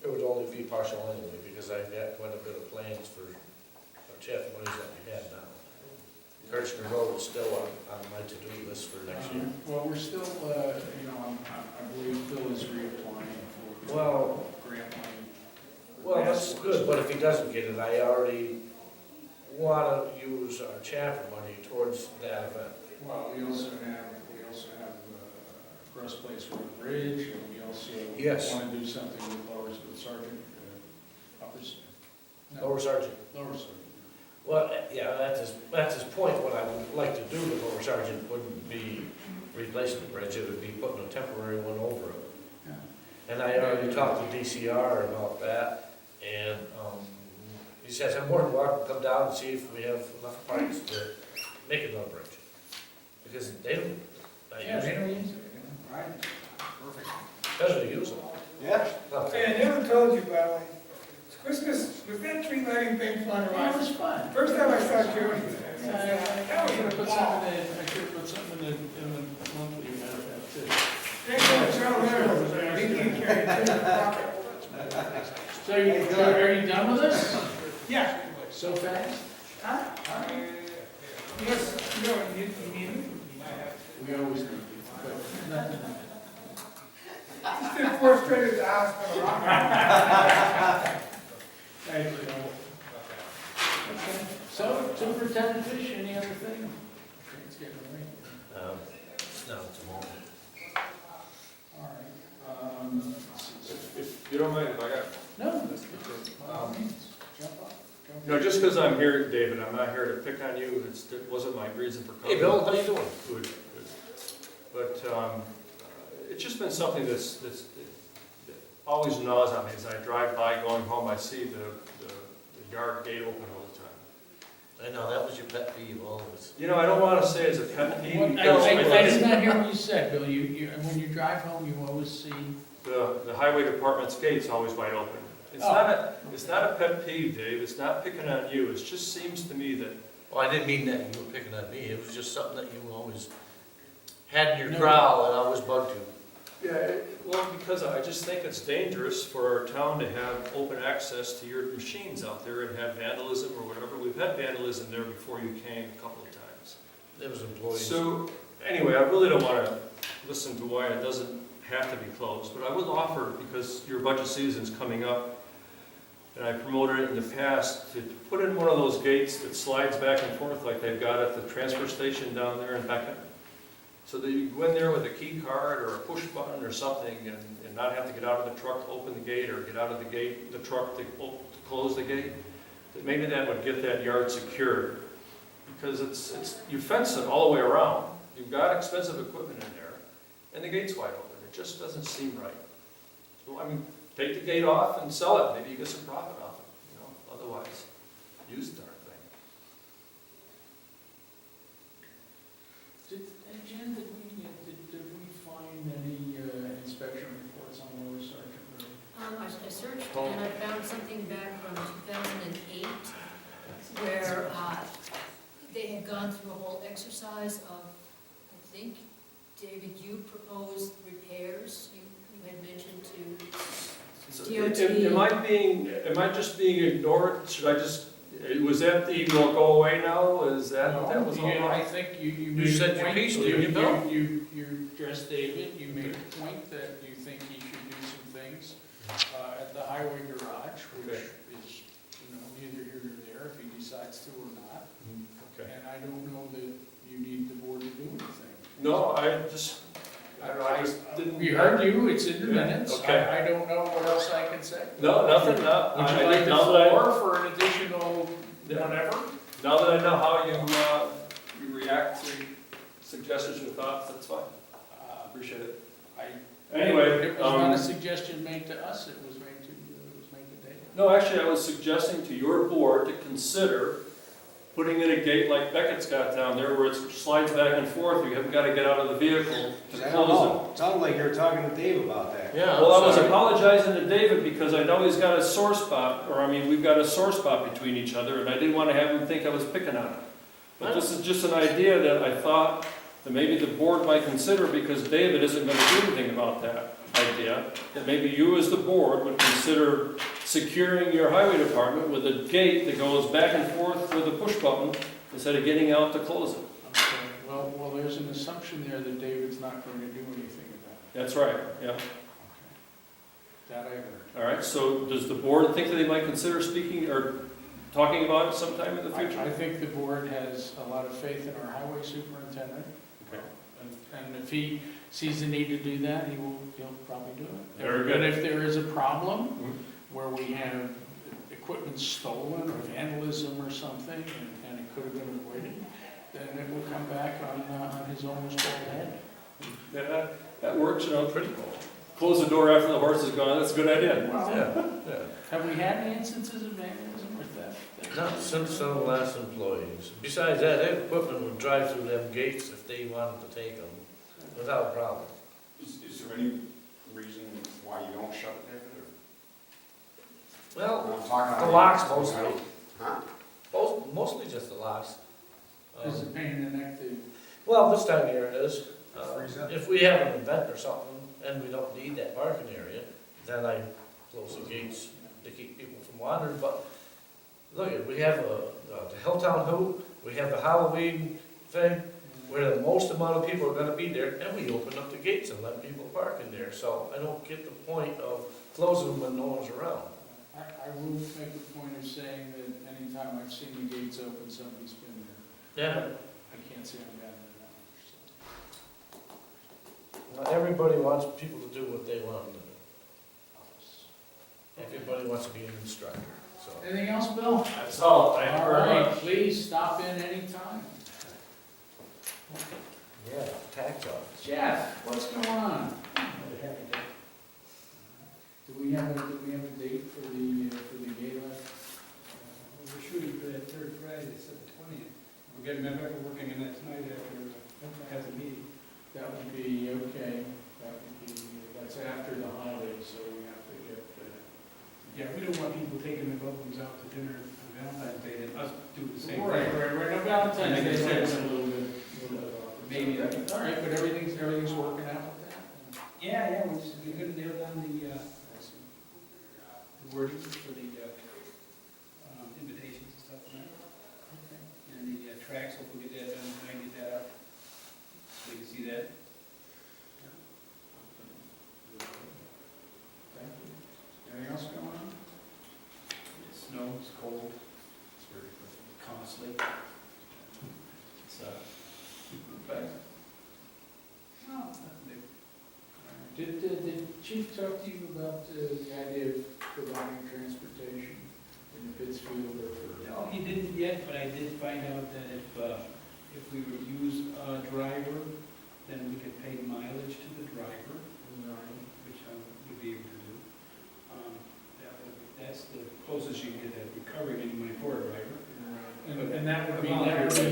it would only be partial anyway, because I've got quite a bit of plans for our chapter monies that we have now. Kirchner Road is still on my to-do list for next year. Well, we're still, I believe Phil is reapplying for. Well- Grant money. Well, that's good, but if he doesn't get it, I already want to use our chapter money towards that event. Well, we also have Gross Place Road Bridge, and we also Yes. want to do something with Sergeant, Uppers. No, Lower Sergeant. Lower Sergeant. Well, yeah, that's his point. What I would like to do with Lower Sergeant wouldn't be replacing the bridge, it would be putting a temporary one over it. Yeah. And I already talked to DCR about that, and he says, I'm more than welcome to come down and see if we have enough parts to make another bridge. Because they don't, Yeah, they don't use it, right? Perfect. doesn't use it. Yeah. Hey, I never told you, by the way. It's Christmas, was that tree lighting thing fun or That what? was fun. First time I saw you. I That could was have put a something ball. in, in the monthly matter of that too. Thanks for the trail there. He can carry it in his pocket. So are you done with us? Yeah. So fast? Huh? Yes, you know, you need it. We always do, but nothing. He's been frustrated at the hospital. Thank you. Okay. So, Superintendent Fish, any other thing? It's getting late. No, tomorrow. All right. If you don't mind, if I got, No, that's good. By all means, jump up. no, just because I'm here, David, I'm not here to pick on you, it wasn't my reason for coming. Hey, Bill, how you doing? Good, good. But it's just been something that always gnaws on me. As I drive by going home, I see the yard gate open all the time. I know, that was your pet peeve always. You know, I don't want to say it's a pet peeve I because did not hear what you said, Bill. When you drive home, you always see. the highway department's gate's always wide open. It's not a pet peeve, Dave. It's not picking on you. It just seems to me that Well, I didn't mean that you were picking on me, it was just something that you always had in your growl and always bugged you. well, because I just think it's dangerous for our town to have open access to your machines out there and have vandalism or whatever. We've had vandalism there before you came a couple of times. There was employees. So, anyway, I really don't want to listen to why it doesn't have to be closed, but I will offer, because your budget season's coming up, and I promoted it in the past, to put in one of those gates that slides back and forth like they've got at the transfer station down there in Beckett. So that you go in there with a key card or a push button or something and not have to get out of the truck to open the gate or get out of the gate, the truck to close the gate. That maybe that would get that yard secured. Because you fence it all the way around. You've got expensive equipment in there and the gate's wide open. It just doesn't seem right. So, I mean, take the gate off and sell it. Maybe you get some profit off it, you know, otherwise, use the darn thing. Jen, did we find any inspection reports on Lower Sergeant Road? I searched and I found something back from 2008 where they had gone through a whole exercise of, I think, David, you proposed repairs. You had mentioned to DOT. Am I just being ignored? Should I just, was that the, will it go away now? Is that, that was all? I think you You made a said your point- piece, didn't you, Bill? You addressed David, you made a point that you think he should do some things at the highway garage, which Okay. is, you know, neither here nor there if he decides to or not. Okay. And I don't know that you need the board to do anything. No, I just, I don't know, I just didn't. We heard you, it's in the minutes. Okay. I don't know what else I can say. No, nothing, no. Would you I like didn't- the now that I- floor for an additional whatever? Now that I know how you react to suggestions or thoughts, that's fine. Appreciate it. Anyway, It was not a suggestion made to us, it was made to David. no, actually, I was suggesting to your board to consider putting in a gate like Beckett's got down there where it slides back and forth. You haven't got to get out of the vehicle to I don't close it. know. Sounded like you were talking to Dave about that. Yeah. Well, I was sorry. apologizing to David because I know he's got a sore spot, or I mean, we've got a sore spot between each other, and I didn't want to have him think I was picking on him. But this is just an idea that I thought that maybe the board might consider, because David isn't going to do anything about that idea, that maybe you as the board would consider securing your highway department with a gate that goes back and forth with a push button instead of getting out to close it. Okay, well, there's an assumption there that David's not going to do anything about it. That's right, yeah. Okay. That I heard. All right, so does the board think that they might consider speaking or talking about it sometime in the future? I think the board has a lot of faith in our highway superintendent. Okay. And if he sees the need to do that, he'll probably do it. Very good. And if there is a problem Mhm. where we have equipment stolen or vandalism or something, and it could have been avoided, then it will come back on his owner's old head. Yeah, that works, you know, pretty cool. Close the door after the horse is gone, that's a good idea. Yeah. Have we had any instances of vandalism or theft? Not since the last employees. Besides that, their equipment would drive through them gates if they wanted to take them without a problem. Is there any reason why you don't shut it, David? Well, I'm talking the locks mostly. Huh? Mostly just the locks. Is it pain in the neck to? Well, this time of year it is. Freeze up. If we have an event or something and we don't need that parking area, then I close the gates to keep people from wandering. But look, we have the Hilltown Hoop, we have the Halloween thing, where the most amount of people are gonna be there, and we open up the gates and let people park in there. So I don't get the point of closing them when no one's around. I will make a point of saying that anytime I've seen the gates open, somebody's been there. Yeah. I can't say I'm bad at Not everybody wants people to do what they want them to do. Everybody wants to be an instructor, so. that. Anything else, Bill? That's all, thank you All very right, much. please stop in anytime. Yeah, tax office. Jeff, what's going on? Do we have a date for the gala? We're shooting for that third Friday, it's the 20th. We're getting back to working on that tonight after the meeting. That would be, okay, that's after the holidays, so we have to get, Yeah, we don't want people taking their loved ones out to dinner on Valentine's Day and us do the same right, thing. right, no, Valentine's Day Makes is sense. a little bit awkward. Maybe. All right, but everything's working out with that? Yeah, we're gonna nail down the wording for the invitations and stuff like that. And the tracks, hopefully get that done tonight, get that up, so you can see that. Thank you. Anything else going on? snow, it's cold, it's very costly. It's, but, well, Did Chief talk to you about the idea of providing transportation in Pittsfield or for? no, he didn't yet, but I did find out that if we would use a driver, then we could pay mileage to the driver, which I would be able to do. That's the closest you can get to recovering any money for a driver. And that would be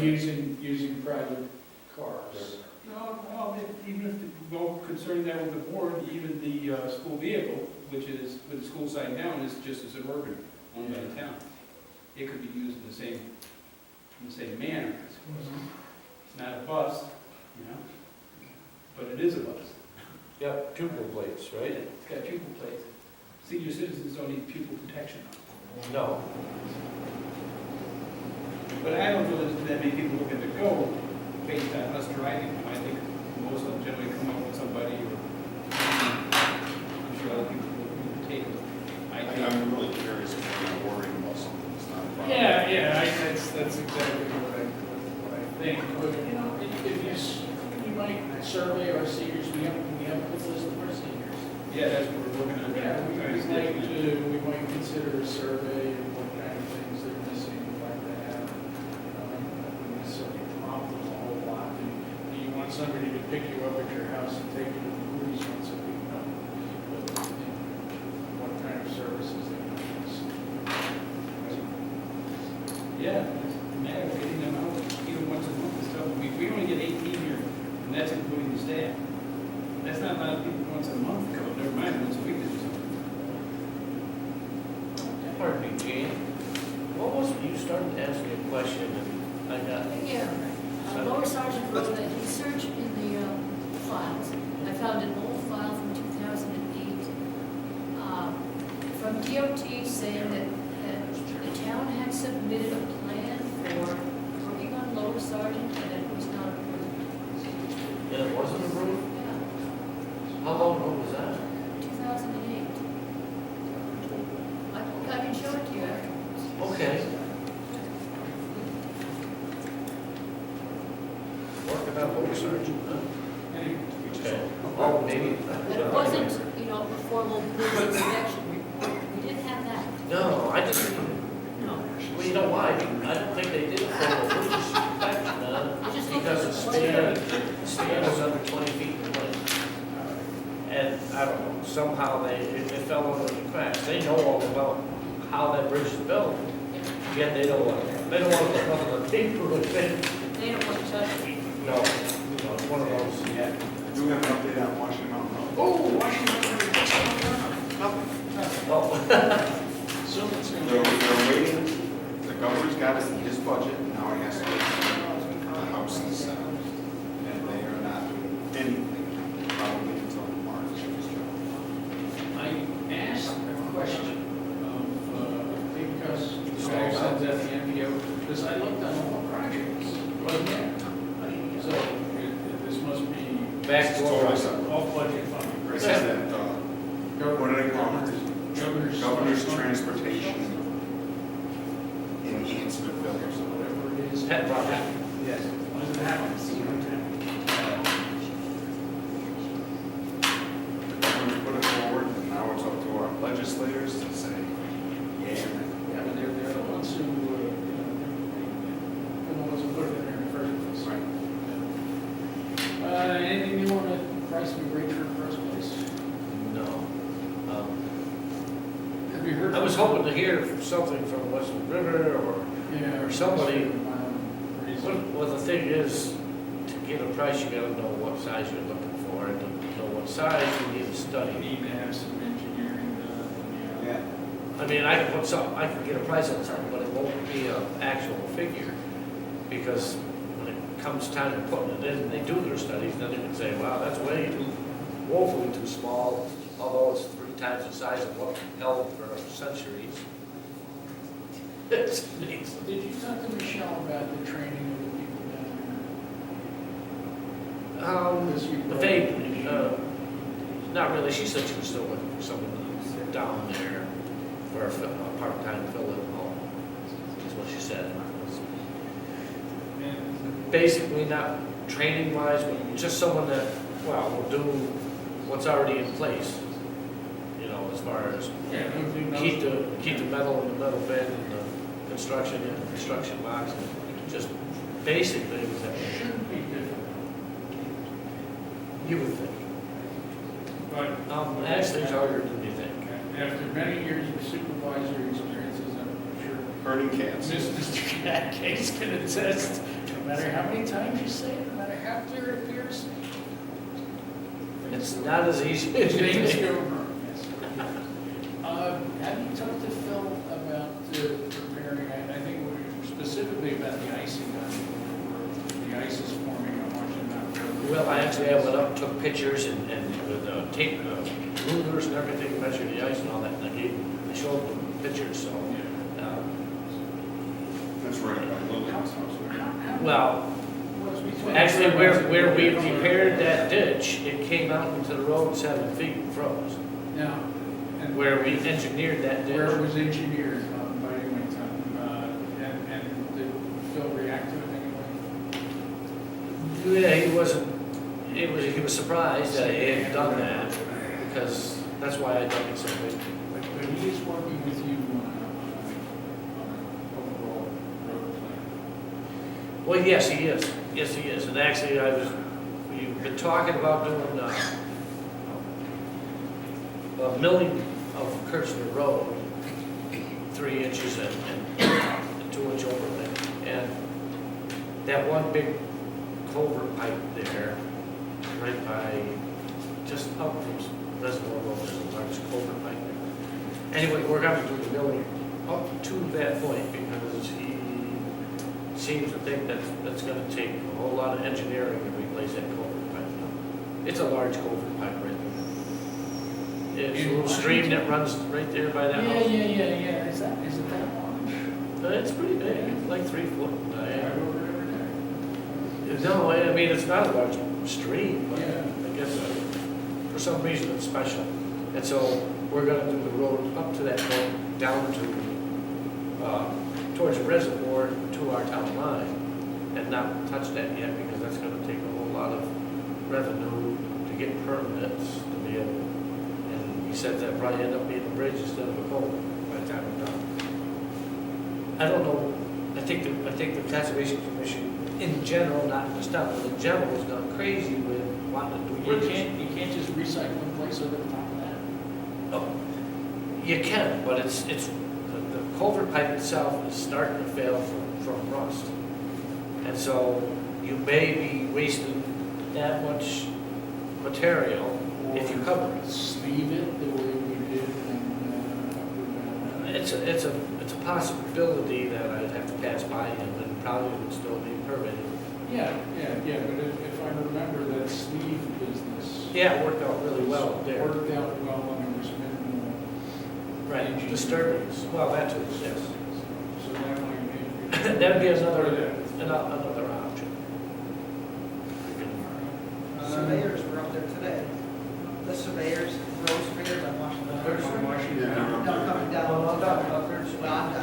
using private cars. No, even if, well, concerning that with the board, even the school vehicle, which is, with the school side down, is just a suburban owned by the town. It could be used in the same manner, I suppose. It's not a bus, you know, but it is a bus. Yep, pupil plates, right? It's got pupil plates. Senior citizens don't need pupil protection. No. But I don't know that many people looking to go based on us driving them. I think most of them generally come up with somebody, or I'm sure other people will take it. I'm really curious if you're worrying about something that's not a problem. That's exactly what I think. But, you know, if you might survey our seniors, we have a good list of our seniors. Yeah, that's what we're looking at. Yeah, we might consider a survey of what kind of things they're missing, like that. Wouldn't necessarily prompt them a whole lot. Do you want somebody to pick you up at your house and take you to the movies once a week? No. But, you know, what kind of services they might miss. Yeah, it's a matter of getting them out, even once a month and stuff. We only get 18 here, and that's including the staff. That's not a lot of people once a month come, never mind once a week to do something. Pardon me, Gene. What was, you started to ask me a question and I got. Yeah, Lower Sergeant Road, I did search in the files. I found an old file from 2008 from DOT saying that the town had submitted a plan for working on Lower Sergeant and it was not approved. And it wasn't approved? Yeah, How long ago was that? 2008. I can show it to you afterwards. Okay. Working on Lower Sergeant, huh? Okay. Oh, maybe. But it wasn't, you know, a formal business inspection report. We didn't have that. No, I just, No. well, you know why? I don't think they did a formal business inspection, I just looked because at the span was under 20 feet in length. And I don't know, somehow it fell under the cracks. They know all about how that bridge is built, yet they don't want to put nothing on the paper with it. They don't want to touch it. No, it's one of those, yeah. I do have an update on Washington Mountain Road. Oh, Washington. Oh. So it's going They're waiting, the governor's got it in his budget, now he has to get the House and the Senate. And they are not doing anything, probably until March. I asked a question of because the guy who sends out the MPO, because I looked on all the projects, wasn't there? So this must be Back to Totally separate. off budget funding. It says that, what do they call it? Governor's Transportation Enhancement Bill or something. Whatever it is. Pet project. Yes. When it happens, you know, The governor put it forward, and now it's up to our legislators to say, yeah. yeah, but they're the ones who, they're the ones who put it in there in the first place. Right. Anything you want to price me rate for in the first place? No. Have you heard? I was hoping to hear something from Western River or somebody. Well, the thing is, to get a price, you gotta know what size you're looking for, and to know what size, you need a You study. need to have some engineering done. Yeah. I mean, I can get a price on something, but it won't be an actual figure, because when it comes time to putting it in, and they do their studies, then they can say, wow, that's way too, woefully too small, although it's 3 times the size of what held for centuries. It's amazing. Did you talk to Michelle about the training of the people down there? Because you brought- They, not really, she said she was still looking for someone down there for a part-time fill-in. basically not training wise, but just someone that, well, will do what's already in place. You know, as far as keep the metal in the metal bed and the construction in the construction box, and just basic things that Shouldn't be difficult. you would think. But Actually, it's harder than you think. after many years of supervisory experiences, I'm sure Burning cans. Mr. Case can attest, no matter how many times you say it, no matter how clear it appears, It's not as easy as you things think. go wrong. Yes. Have you talked to Phil about preparing, I think specifically about the icing on the ice is forming on Washington? Well, I actually went up, took pictures and with tape, rulers and everything, measured the ice and all that, and I showed them pictures, so. That's right, by Lillian's house. Well, actually, where we repaired that ditch, it came out into the road 7 feet and froze. Now, and Where we engineered that where it ditch. was engineered by anyway, Tom, and did Phil react to it anyway? Yeah, he was surprised that he had done that, because that's why I dug it so big. But he is working with you on an overall road plan. Well, yes, he is. Yes, he is. And actually, we've been talking about doing a milling of Kirchner Road, 3 inches and 2-inch overlay. And that one big culvert pipe there, right by, just up from Reservoir Road, there's a large culvert pipe there. Anyway, we're going to do the milling up to that point because he seems to think that's going to take a whole lot of engineering to replace that culvert pipe. It's a large culvert pipe right there. It's a little stream that runs right there by that house. Yeah. Is it that large? It's pretty big, it's like 3 foot in I diameter. go over it every day. No, I mean, it's not a large stream, but Yeah. I guess for some reason it's special. And so we're gonna do the road up to that point, down to, towards the reservoir to our town line, and not touch that yet, because that's gonna take a whole lot of revenue to get permits to be able, and he said that probably end up being a bridge instead of a culvert by the time we're done. I don't know, I think the Conservation Commission in general, not just town, but in general, has gone crazy with wanting to do You bridges. can't just recycle in place over the top of that. Oh, you can, but the culvert pipe itself is starting to fail from rust. And so you may be wasting that much material if you cover it. Sleeve it the way we did and, It's a possibility that I'd have to pass by him and probably would still be permitted. yeah, but if I remember that sleeve business. Yeah, it worked out really well there. Worked out well and there was minimal. Right, disturbance, well, that too, yes. So that might be. That'd be another option. Surveyors were up there today. The surveyors, road surveyors on Washington. Yeah. No, coming down. Well,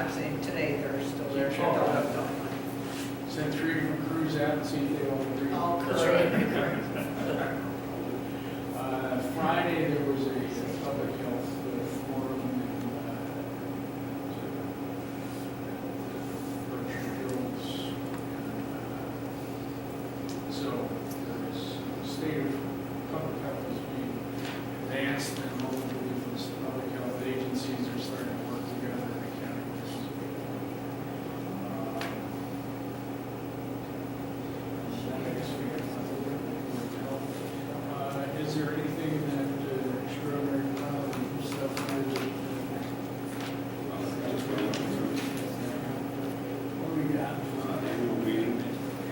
I'm saying today they're still there. Send 3 different crews out and see if they all agree. Oh, That's right. Friday, there was a public health forum in Berkshire Hills. So there was the state of public health is being advanced and multiple different public health agencies are starting to work together in the county. Which is good. Is there anything that extraordinary stuff that what do we got? Annual meeting.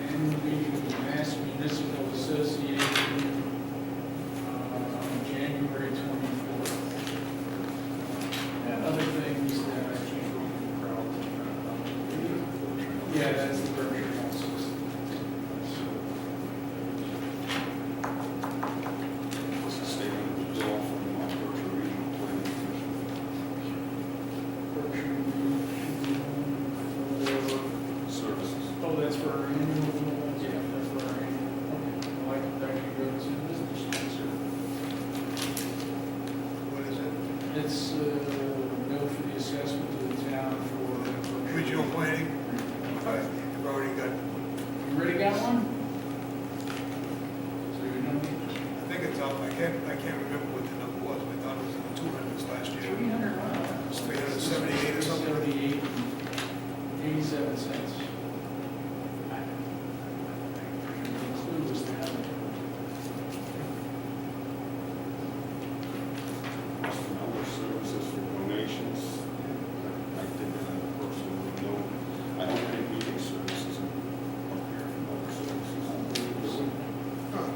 Annual meeting of the Mass Municipal Association on January 24th. And other things that I can't remember. Yeah, that's the Berkshire Health System. This is statement of resolve from the Mount Berkshire Regional Planning Commission. Berkshire Regional for, Services. oh, that's for our annual. Yeah. annual planning, we've already got, You already got one? So you know, I think it's up, I can't remember what the number was, but I thought it was in the 200s last year. 300, It's 378 or something. 78, 87 cents. The clue was to have it. Other services for donations, I did that on a personal note. I don't think we get services up here from other services. Huh.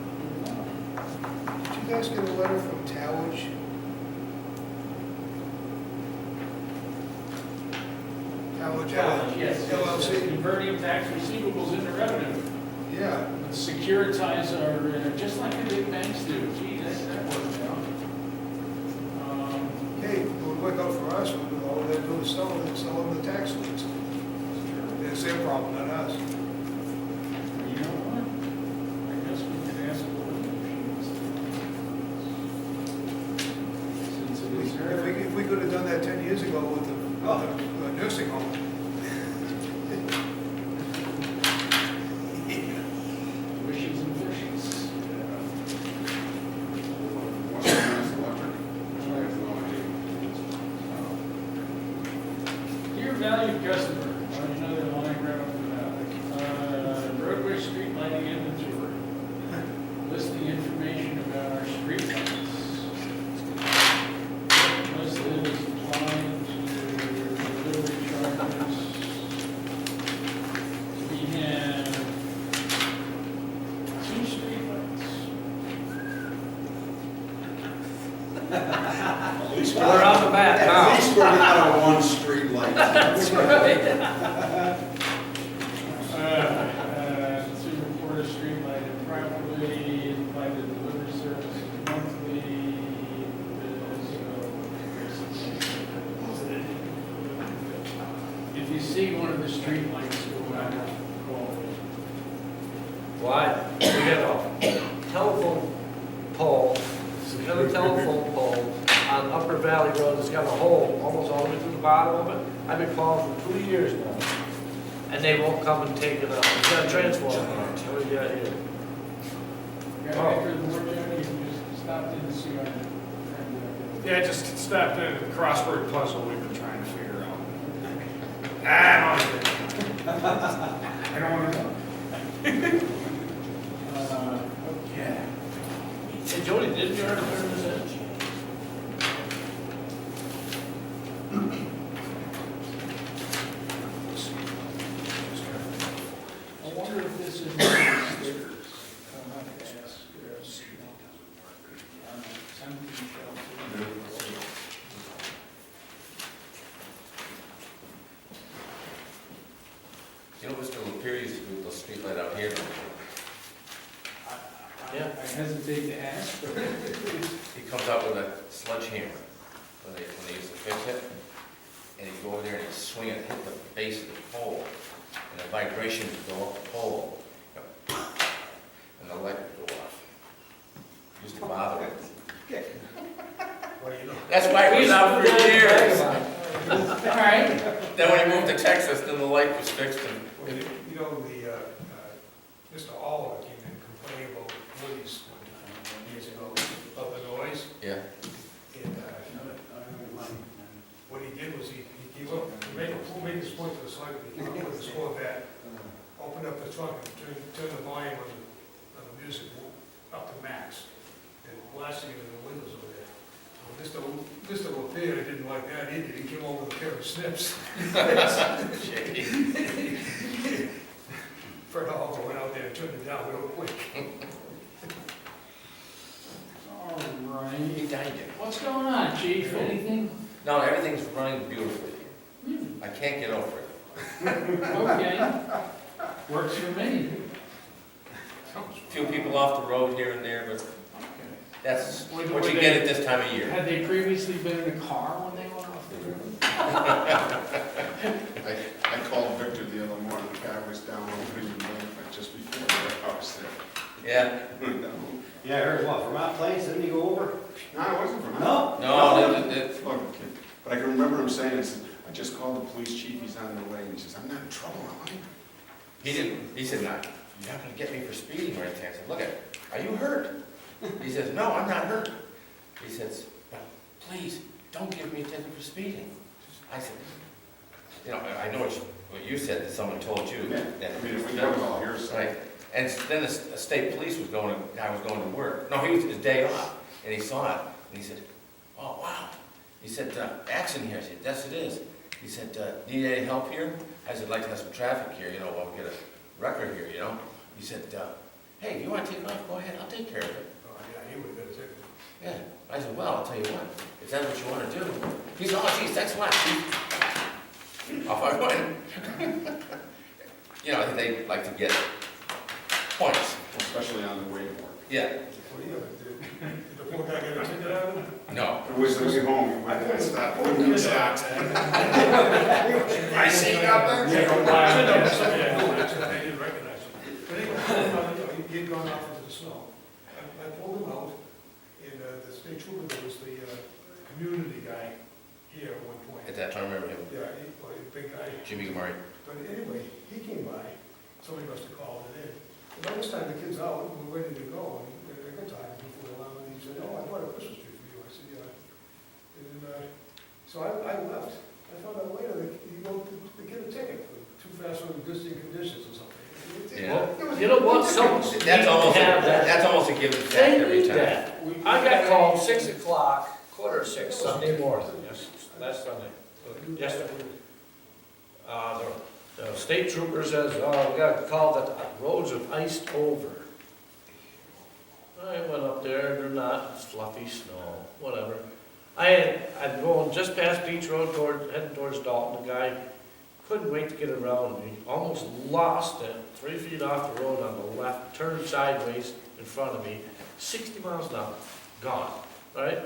Did you guys get a letter from Towage? Towage Yes, LLC? converting tax receivables into revenue. Yeah. Securitize our, just like the big banks do. Gee, that worked out. Hey, it would work out for us, all they do is sell them the tax liens. It's their problem, not us. You know what? I guess we could ask for since it is her. If we could have done that 10 years ago with the nursing home. Wishes and fishes. Western Mass Electric, I have no idea. Dear valued customer, on another line right off the bat, roadway street lighting inventory, listing information about our street lights. Listed as applying to delivery charges. We have 2 street lights. At least We're on the map At now. least we're not on one street light. That's right. To report a street light improperly, apply the delivery service monthly. If you see one of the street lights go out, call me. Why? We have a telephone pole, we have a telephone pole on Upper Valley Road that's got a hole almost all the way to the bottom of it. I've been calling for 2 years now, and they won't come and take it out. It's got a transformer on it. What do you got here? Got after the word, Johnny, you just stopped in to see our friend. Yeah, just stopped in a crossword puzzle we've been trying to figure out. I don't want to know. Okay. Hey, Jody, didn't you already turn this in? I wonder if this is stickers. I'll have to ask. Something else. You know, Mr. Lapierre used to do the street light out here. Yeah. I hesitate to ask, but He comes out with a sledgehammer when they used to fix it. And he'd go over there and he'd swing it, hit the base of the pole. And the vibration would go up the pole. And the light would go off. Used to bother him. That's why it was out for years. all right. Then when he moved to Texas, then the light was fixed and You know, Mr. Oliver came in complaining about Woody's one time, years ago, about the noise. yeah. And what he did was he made this point to the selectmen, he came up with a score that, opened up the trunk and turn the volume on the music up to max, and blasting it in the windows over there. Mr. Lapierre didn't like that either, he came over with a pair of snips. Fred Oliver went out there and turned it down real quick. All right. He died yet. What's going on, chief? Anything? No, everything's running beautifully. I can't get over it. Okay. Works for me. Few people off the road here and there, but Okay. that's Were what you they- get at this time of year. Had they previously been in a car when they went off the road? I called Victor the other morning, the guy was down opening the bank, like just before the house Yeah. there. No, Yeah, I heard what, from out place, didn't he go over? it wasn't from him. No? No, that, Look, but I can remember him saying, I just called the police chief, he's on the way, and he says, I'm not in trouble, am I? He didn't, he said, no, you're not gonna get me for speeding or anything. I said, look at, are you hurt? He says, no, I'm not hurt. He says, but please, don't give me a ticket for speeding. I said, you know, I know what you said, that someone told you that. I mean, if we don't all hear something. Right, and then the state police was going, guy was going to work. No, he was his day off, and he saw it, and he said, oh, wow. He said, accident here. I said, yes, it is. He said, need any help here? I said, like to have some traffic here, you know, while we get a record here, you know? He said, hey, you want to take off? Go ahead, I'll take care of it. Oh, yeah, he would have been a ticket. Yeah. I said, well, I'll tell you what, if that's what you want to do. He said, oh, geez, thanks a lot, chief. Off I went. You know, I think they like to get points. Especially on the way to work. Yeah. What do you, did the poor guy get a ticket out of it? No. It was the way home, he went, that's not, I see you out there. I didn't recognize him. But anyway, he had gone off into the snow. I pulled him out, and the state trooper, there was the community guy here at one point. At that time, I remember him, Yeah, well, a big guy. Jimmy Murray. But anyway, he came by, somebody must have called it in. And by this time, the kid's out, and we're ready to go, and I got talking before the alarm, and he said, oh, I bought a Christmas tree for you. I said, yeah. And so I left. I found out later that he wrote the kid a ticket for too fast on existing conditions or something. Well, It was you know what, some, That's almost a given fact they every need time. that. I got called 6 o'clock, 5:45 Sunday morning, yes, last Sunday. Yesterday. The state trooper says, oh, we got a call that the roads have iced over. I went up there, they're not, it's fluffy snow, whatever. I'm going just past Beach Road heading towards Dalton. The guy couldn't wait to get around me, almost lost it, 3 feet off the road on the left, turned sideways in front of me, 60 miles an hour, gone, right?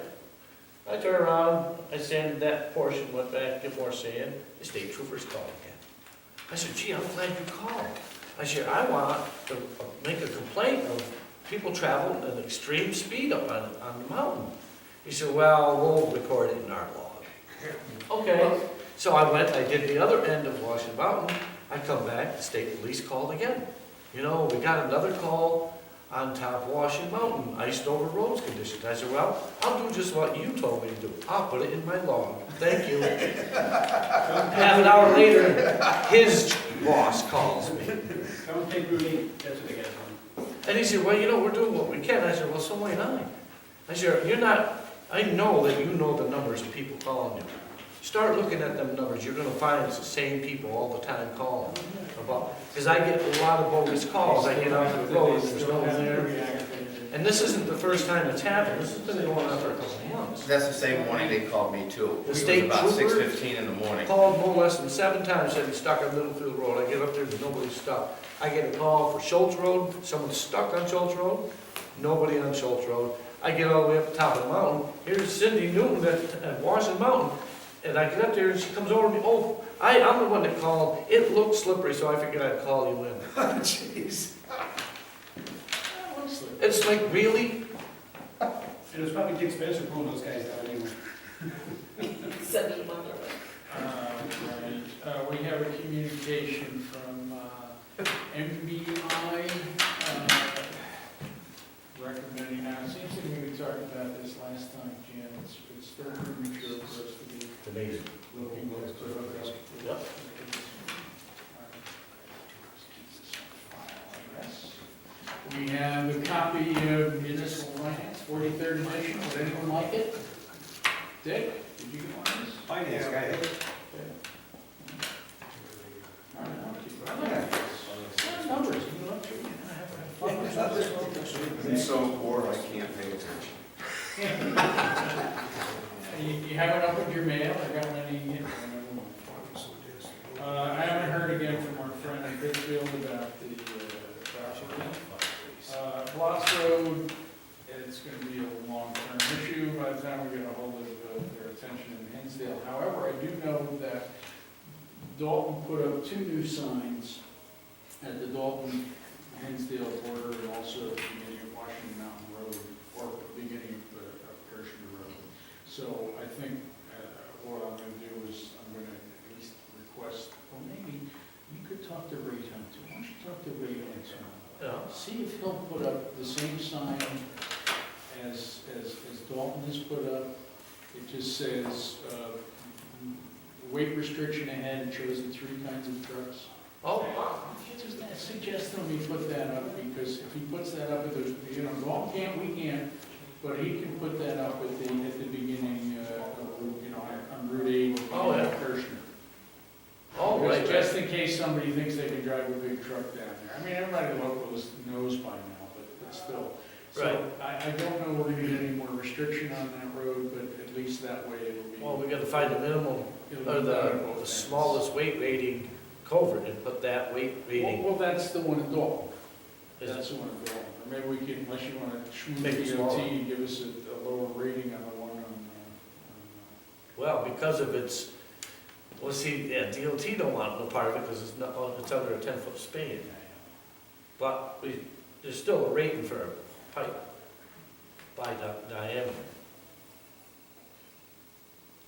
I turned around, I sanded that portion, went back, get more sand, the state troopers called again. I said, gee, I'm glad you called. I said, I want to make a complaint of people traveling at extreme speed up on the mountain. He said, well, we'll record it in our log. Okay, so I went, I did the other end of Washington Mountain. I come back, the state police called again. You know, we got another call on top of Washington Mountain, iced over roads conditions. I said, well, I'll do just what you told me to do. I'll put it in my log. Thank you. Half an hour later, his boss calls me. Don't take Route 8, that's what they got on. And he said, well, you know, we're doing what we can. I said, well, so am I. I said, you're not, I know that you know the numbers of people calling you. Start looking at them numbers, you're gonna find it's the same people all the time calling about, because I get a lot of bogus calls. I get out the road, there's no one there. And this isn't the first time it's happened, this has been going on for a couple of months. That's the same morning they called me too. The It was state about trooper 6:15 in the morning. Called no less than 7 times, said he's stuck on Littlefield Road. I get up there, there's nobody stuck. I get a call for Schultz Road, someone's stuck on Schultz Road, nobody on Schultz Road. I get all the way up the top of the mountain, here's Cindy Newton at Washington Mountain, and I get up there and she comes over to me, oh, I'm the one that called, it looked slippery, so I figured I'd call you in. Jeez. It's like, really? And it's probably Dick Spencer pulling those guys out anyway. We have a communication from MBI recommending, now it seems like we talked about this last time, Jan, it's still premature for us to be It's amazing. looking at it. Yep. We have a copy of Municipal Finance, 43rd edition. Would anyone like it? Dick, did you get one of these? Finance guy. All right, I'll keep it. I like it. It's numbers, you know, I have fun with I'm so bored, I can't pay attention. You haven't opened your mail, I got any, I haven't heard again from our friend in Pittsfield about the property. Bloss Road, it's gonna be a long-term issue by the time we get a hold of their attention in Hinsdale. However, I do know that Dalton put up 2 new signs at the Dalton-Hinsdale border and also at the beginning of Washington Mountain Road, or beginning of Kirshner Road. So I think what I'm gonna do is I'm gonna he'll put up the same sign as Dalton has put up. It just says, weight restriction ahead, it shows the 3 kinds of trucks. Oh, wow. Just I suggest him he put that up, because if he puts that up at the, Dalton can't, we can't, but he can put that up at the beginning, on Route 8. Oh, yeah. Kirshner. Oh, right, Just- right. Just in case somebody thinks they can drive a big truck down there. I mean, everybody local knows by now, but still. Right. So I don't know we're gonna get any more restriction on that road, but at least that way it'll be. Well, we gotta find the minimum, it'll or be better both the ends. smallest weight rating culvert and put that weight rating. Well, that's the one in Dalton. Is That's it- the one in Dalton. Or maybe we can, unless you wanna Make it schmoot smaller. DOT and give us a lower rating on the one on, Well, because of its, well, see, yeah, DOT don't want no part of it because it's not, it's under a 10-foot span. But there's still a rating for a pipe by diameter.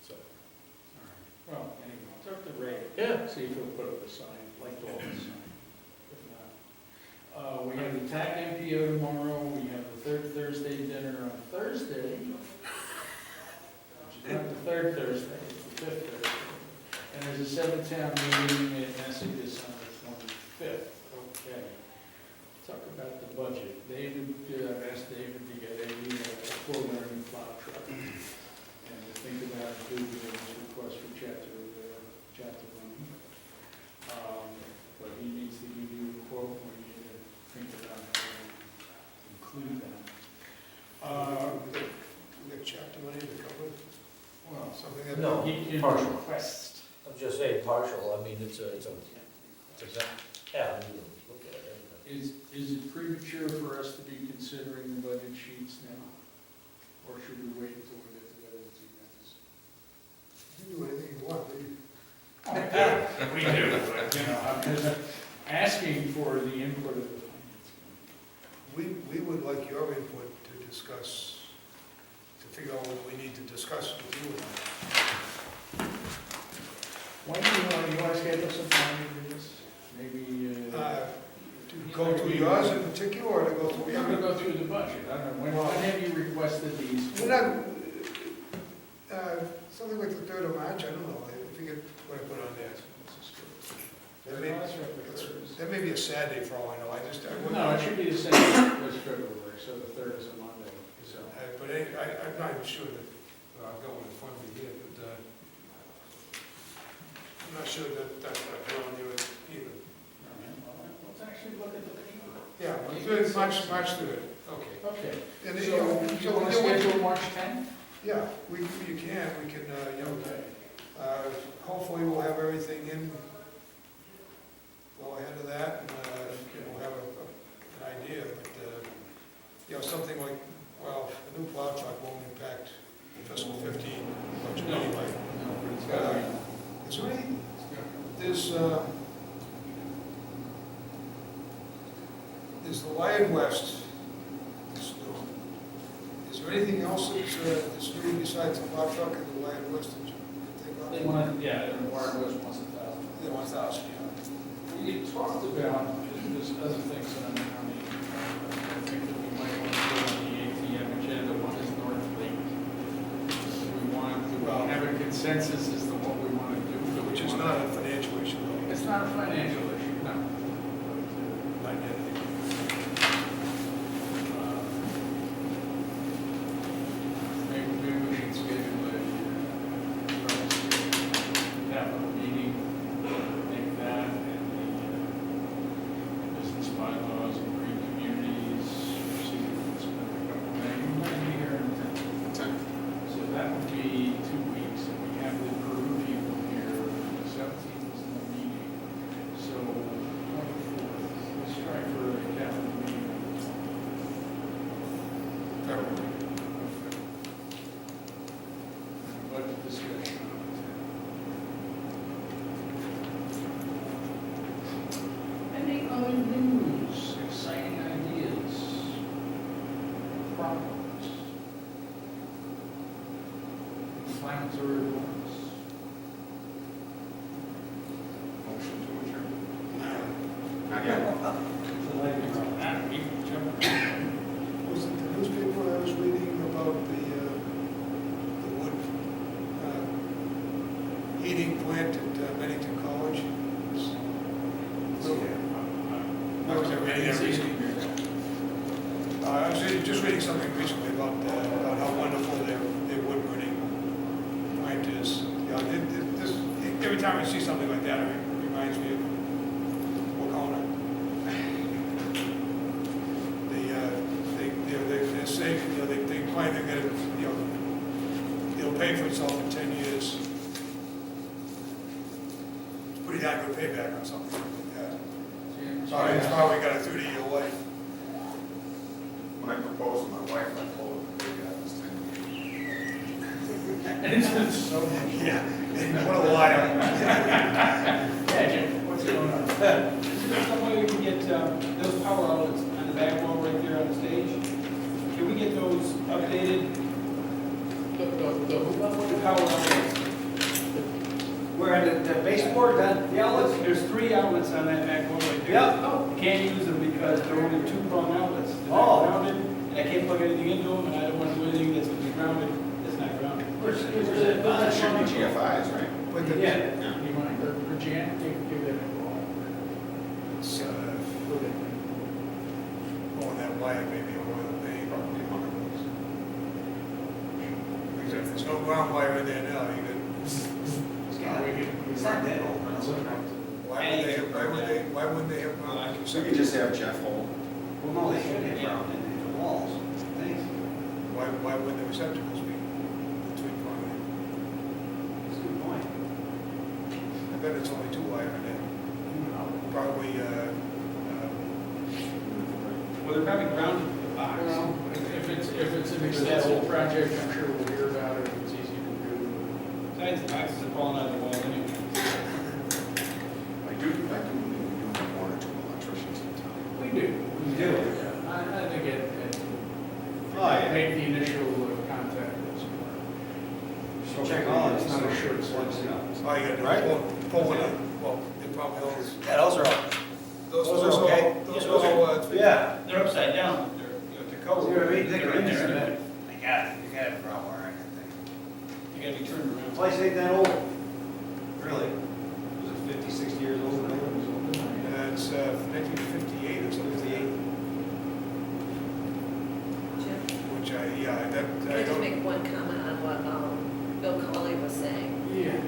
So, well, anyway, talk to Ray. yeah, See if he'll put up a sign, like Dalton's sign. If not, we have the TAC MPO tomorrow, we have the third Thursday dinner on Thursday, which is not the third Thursday, it's the fifth Thursday. And there's a 7-town meeting in Essex on the 25th. Okay. Talk about the budget. David, I've asked David to get a full-learning plow truck. And to think about including in his request for chapter 1. But he needs to give you a quote when you think about how to include that. We got chapter money to cover, Well, something that. No, he can partial. request. I'm just saying partial, I mean, it's a, yeah, we can look at it. Is it premature for us to be considering the budget sheets now? Or should we wait until we get together with you guys? You can do anything you want, do you? We do, but, I'm just asking for the input of the finance committee. We would like your input to discuss, to figure out what we need to discuss with you. When do you want to schedule some time to do this? Maybe, To go through yours in particular, or to go through we're going to go through the budget. I don't know, when have you requested these? We're not, something like the 3rd of March, I don't know, I forget what I put on there. That may be a sad day for all I know, No, it should be the same as February, so the 3rd is a Monday, so. But I'm not even sure that, I've got one in front of me here, but I'm not sure that that's what I put on there either. Let's actually look at the paper. Yeah, March 3rd, okay. Okay, And so then, you know, you want to schedule March 10th? Yeah, we can, Okay. hopefully we'll have everything in well ahead of that, and we'll have an idea, but, something like, well, the new plow truck won't impact fiscal 15 budget No. anyway. No, but it's got to be. Is there any, there's the Lion West, that's new. Is there anything else that's new besides the plow truck and the Lion West that you can think of? They want, yeah, the Wild West wants 1,000. They want 1,000, yeah. We talked about, there's other things on the, I think that we might want to put on the ATM agenda. One is North Lake. We want to have a consensus as to what we want to do. Which is not a financial issue, though. It's not a financial issue, no. Not yet. Maybe we should schedule a capital meeting, make that, and the business bylaws and green communities, see if it's been a couple of days. We might be here in 10. So that would be 2 weeks, and we have the Peru people here, the 17th is the meeting. So 24th, let's try for a capital meeting on the 20th. Budget discussion on the 10th. Any other news, exciting ideas, problems, inflammatory remarks? Motion to adjourn. Not yet. So like, we can jump plant at Bennington College. I was reading that recently. I was just reading something recently about how wonderful their wood burning plant is. You know, every time I see something like that, it reminds me of Wacona. They're safe, you know, they claim they're gonna, you know, it'll pay for itself in 10 years. It's pretty darn good payback on something like that. Sorry, it's probably got a 30-year life. When I proposed to my wife, I told her that they got this 10 years. And it's been so much. Yeah, what a liar. Yeah, Jim, what's going on? Is there some way we can get those power outlets on the back wall right there on the stage? Can we get those updated? The power outlets. Where the baseboard, the outlets? There's 3 outlets on that back wall right there. Yep. You can't use them because they're only 2-prong outlets. They're Oh. not grounded, and I can't plug anything into them, and I don't want to do anything that's going to be grounded, that's not grounded. It should be GFIs, right? But the, Yeah. You mind, Jan, give that a call. it's, going that wire, maybe a royal pain. Probably one of those. Because if there's no ground wire in there now, you could, It's not that old. why wouldn't they have ground? So you could just have Jeff hold. Well, no, they should have ground in the walls. Thanks. Why wouldn't the receptacles be between prong? That's a good point. I bet it's only 2 wire in there. Probably, Well, they're probably grounded to the box. Well, if it's an extensive project, I'm sure we'll hear about it, it's easy to do. Besides, the boxes are falling out of the wall anyway. I do believe we do have 1 or 2 electricians in town. We do. We do. I think it Oh, yeah. make the initial contact. So check all, it's not a short short circuit. circuit. all you gotta do Right. is pull one up. Well, they probably all. Yeah, those are all. Those are okay. Those are all, Yeah. They're upside down, they're, you know, they're covered. See what I mean? They're in there. They're They got it, they got it for our end, I think. They gotta be turned around. Place ain't that old. Really? Was it 50, 60 years old? it's 1958 or something. 58. Jim, Which I I'd don't. like to make one comment on what Bill Colley was saying. Yes.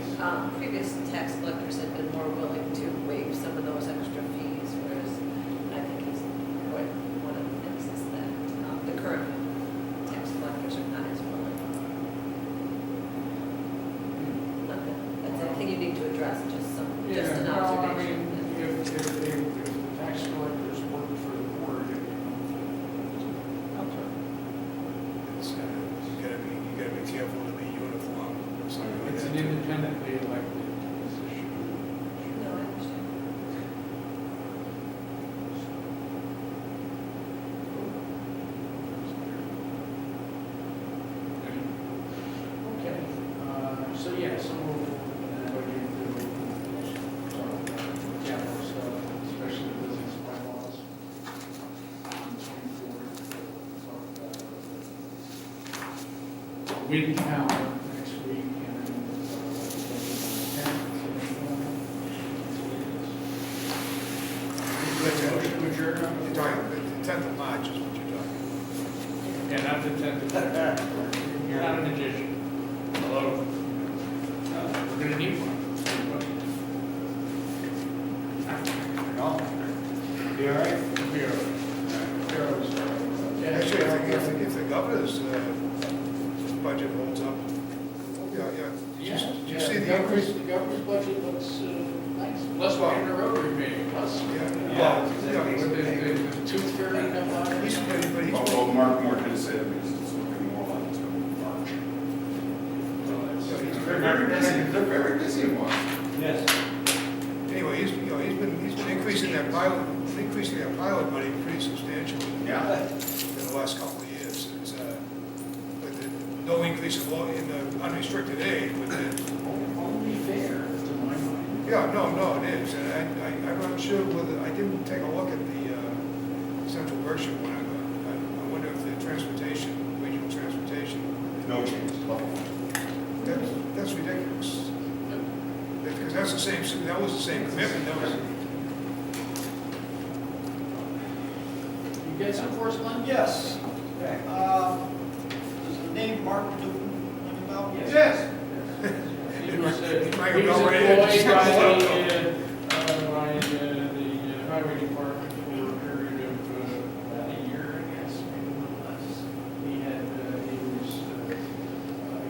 Previous tax collectors had been more willing to waive some of those extra fees, whereas I think he's quite one of the things is that the current tax collectors are not as willing. Not that that's anything you need to address, just an Yeah, no, I observation. mean, if the tax collectors work for the board, it It's, you gotta be careful to be uniform. or something like it's that. an independently elected position. No, I understand. Okay, so yeah, so we'll go into capital stuff, especially business bylaws. Wind power next week and motion to adjourn. You're talking, the 10th of March is what you're talking. Yeah, not the 10th. You're not a magician. Hello? We're gonna need one. You all right? Actually, I think if the governor's budget holds up, Yeah, Did you see the the governor's budget looks nice. Plus, we're in the rotary meeting, plus. Yeah. Yeah. With the tooth fairy come by. He's Although Mark Moore did say that because it's looking more like to March. They're very busy, they're very busy in March. Yes. Anyway, he's been increasing that pilot money pretty substantially Yeah. in the last couple of years. It's, with no increase in the unrestricted aid, with the, Only fair, to my mind. yeah, no, it is, and I'm not sure whether, I didn't take a look at the Central Berkshire one. I wonder if the transportation, regional transportation, No change. that's ridiculous. Because that's the same, that was the same commitment, that was, You get some for us, Glenn? Yes. Does the name Mark Newton ring a bell? yes. He was Might employed go by right in. the highway department for a period of about a year, I guess, maybe a little less. He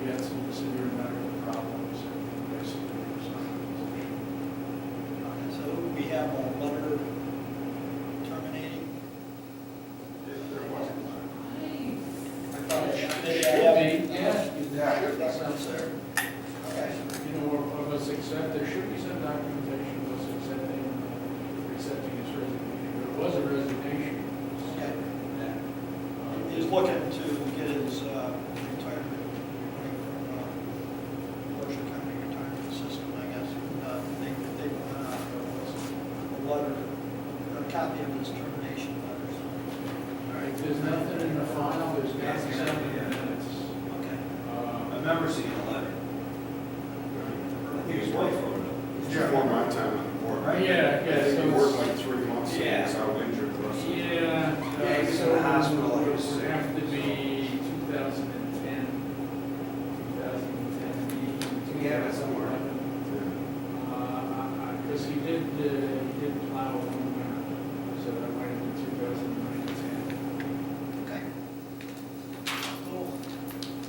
had some severe medical problems and basically resigned the position. So we have a letter terminating. I thought it should Maybe I be, have- yeah. That sounds fair. Okay. You know, of us accept, there should be some documentation of us accepting his resignation, but it was a resignation. Okay. Yeah. He's looking to get his retirement money from Berkshire County Retirement System, I guess. They went out, there was a letter, a copy of his termination letter. So. All right, there's nothing in the file, there's nothing in the minutes. Okay. I remember seeing a letter. I think his wife wrote it. Before my time on the board. Yeah, yeah, so He worked it's- like 3 months, and he was out injured the rest of the Yeah, Yeah, he's so in the hospital, it like would this. have to be 2010, 2010. We have it somewhere. Because he did plow one winter, so that might have been 2010. Okay.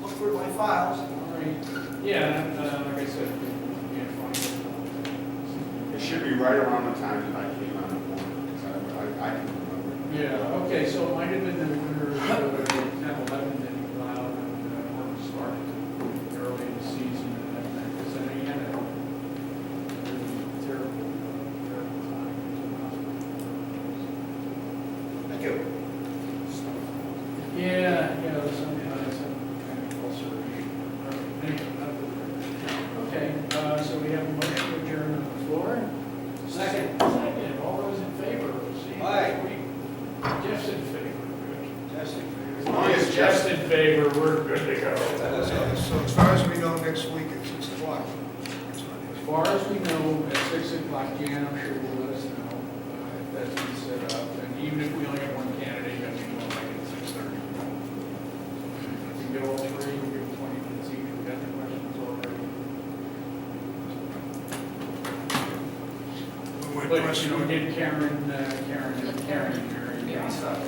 Look through my files. All right, yeah, like I said, we can't find it. It should be right around the time that I came on the board, because I can remember. Yeah, okay, so it might have been the winter of 10, 11 that he plowed and work started early in the season and everything, because then he had a really terrible time. Thank you. Yeah, it was some kind of ulceration. Okay, so we have a motion to adjourn on the floor. Second, all those in favor? See, Aye. Jeff's in favor, good. Yes. As long as Jeff's in favor, we're good to go. So as far as we know, next week at 6 o'clock. As far as we know, at 6 o'clock, Jan, I'm sure will let us know if that's been set up. And even if we only have one candidate, I mean, we'll make it 6:30. If we get all three, we'll give 20 minutes each. We got the questions already. But, you know, we did Karen, and Mary. Mary. Stuff.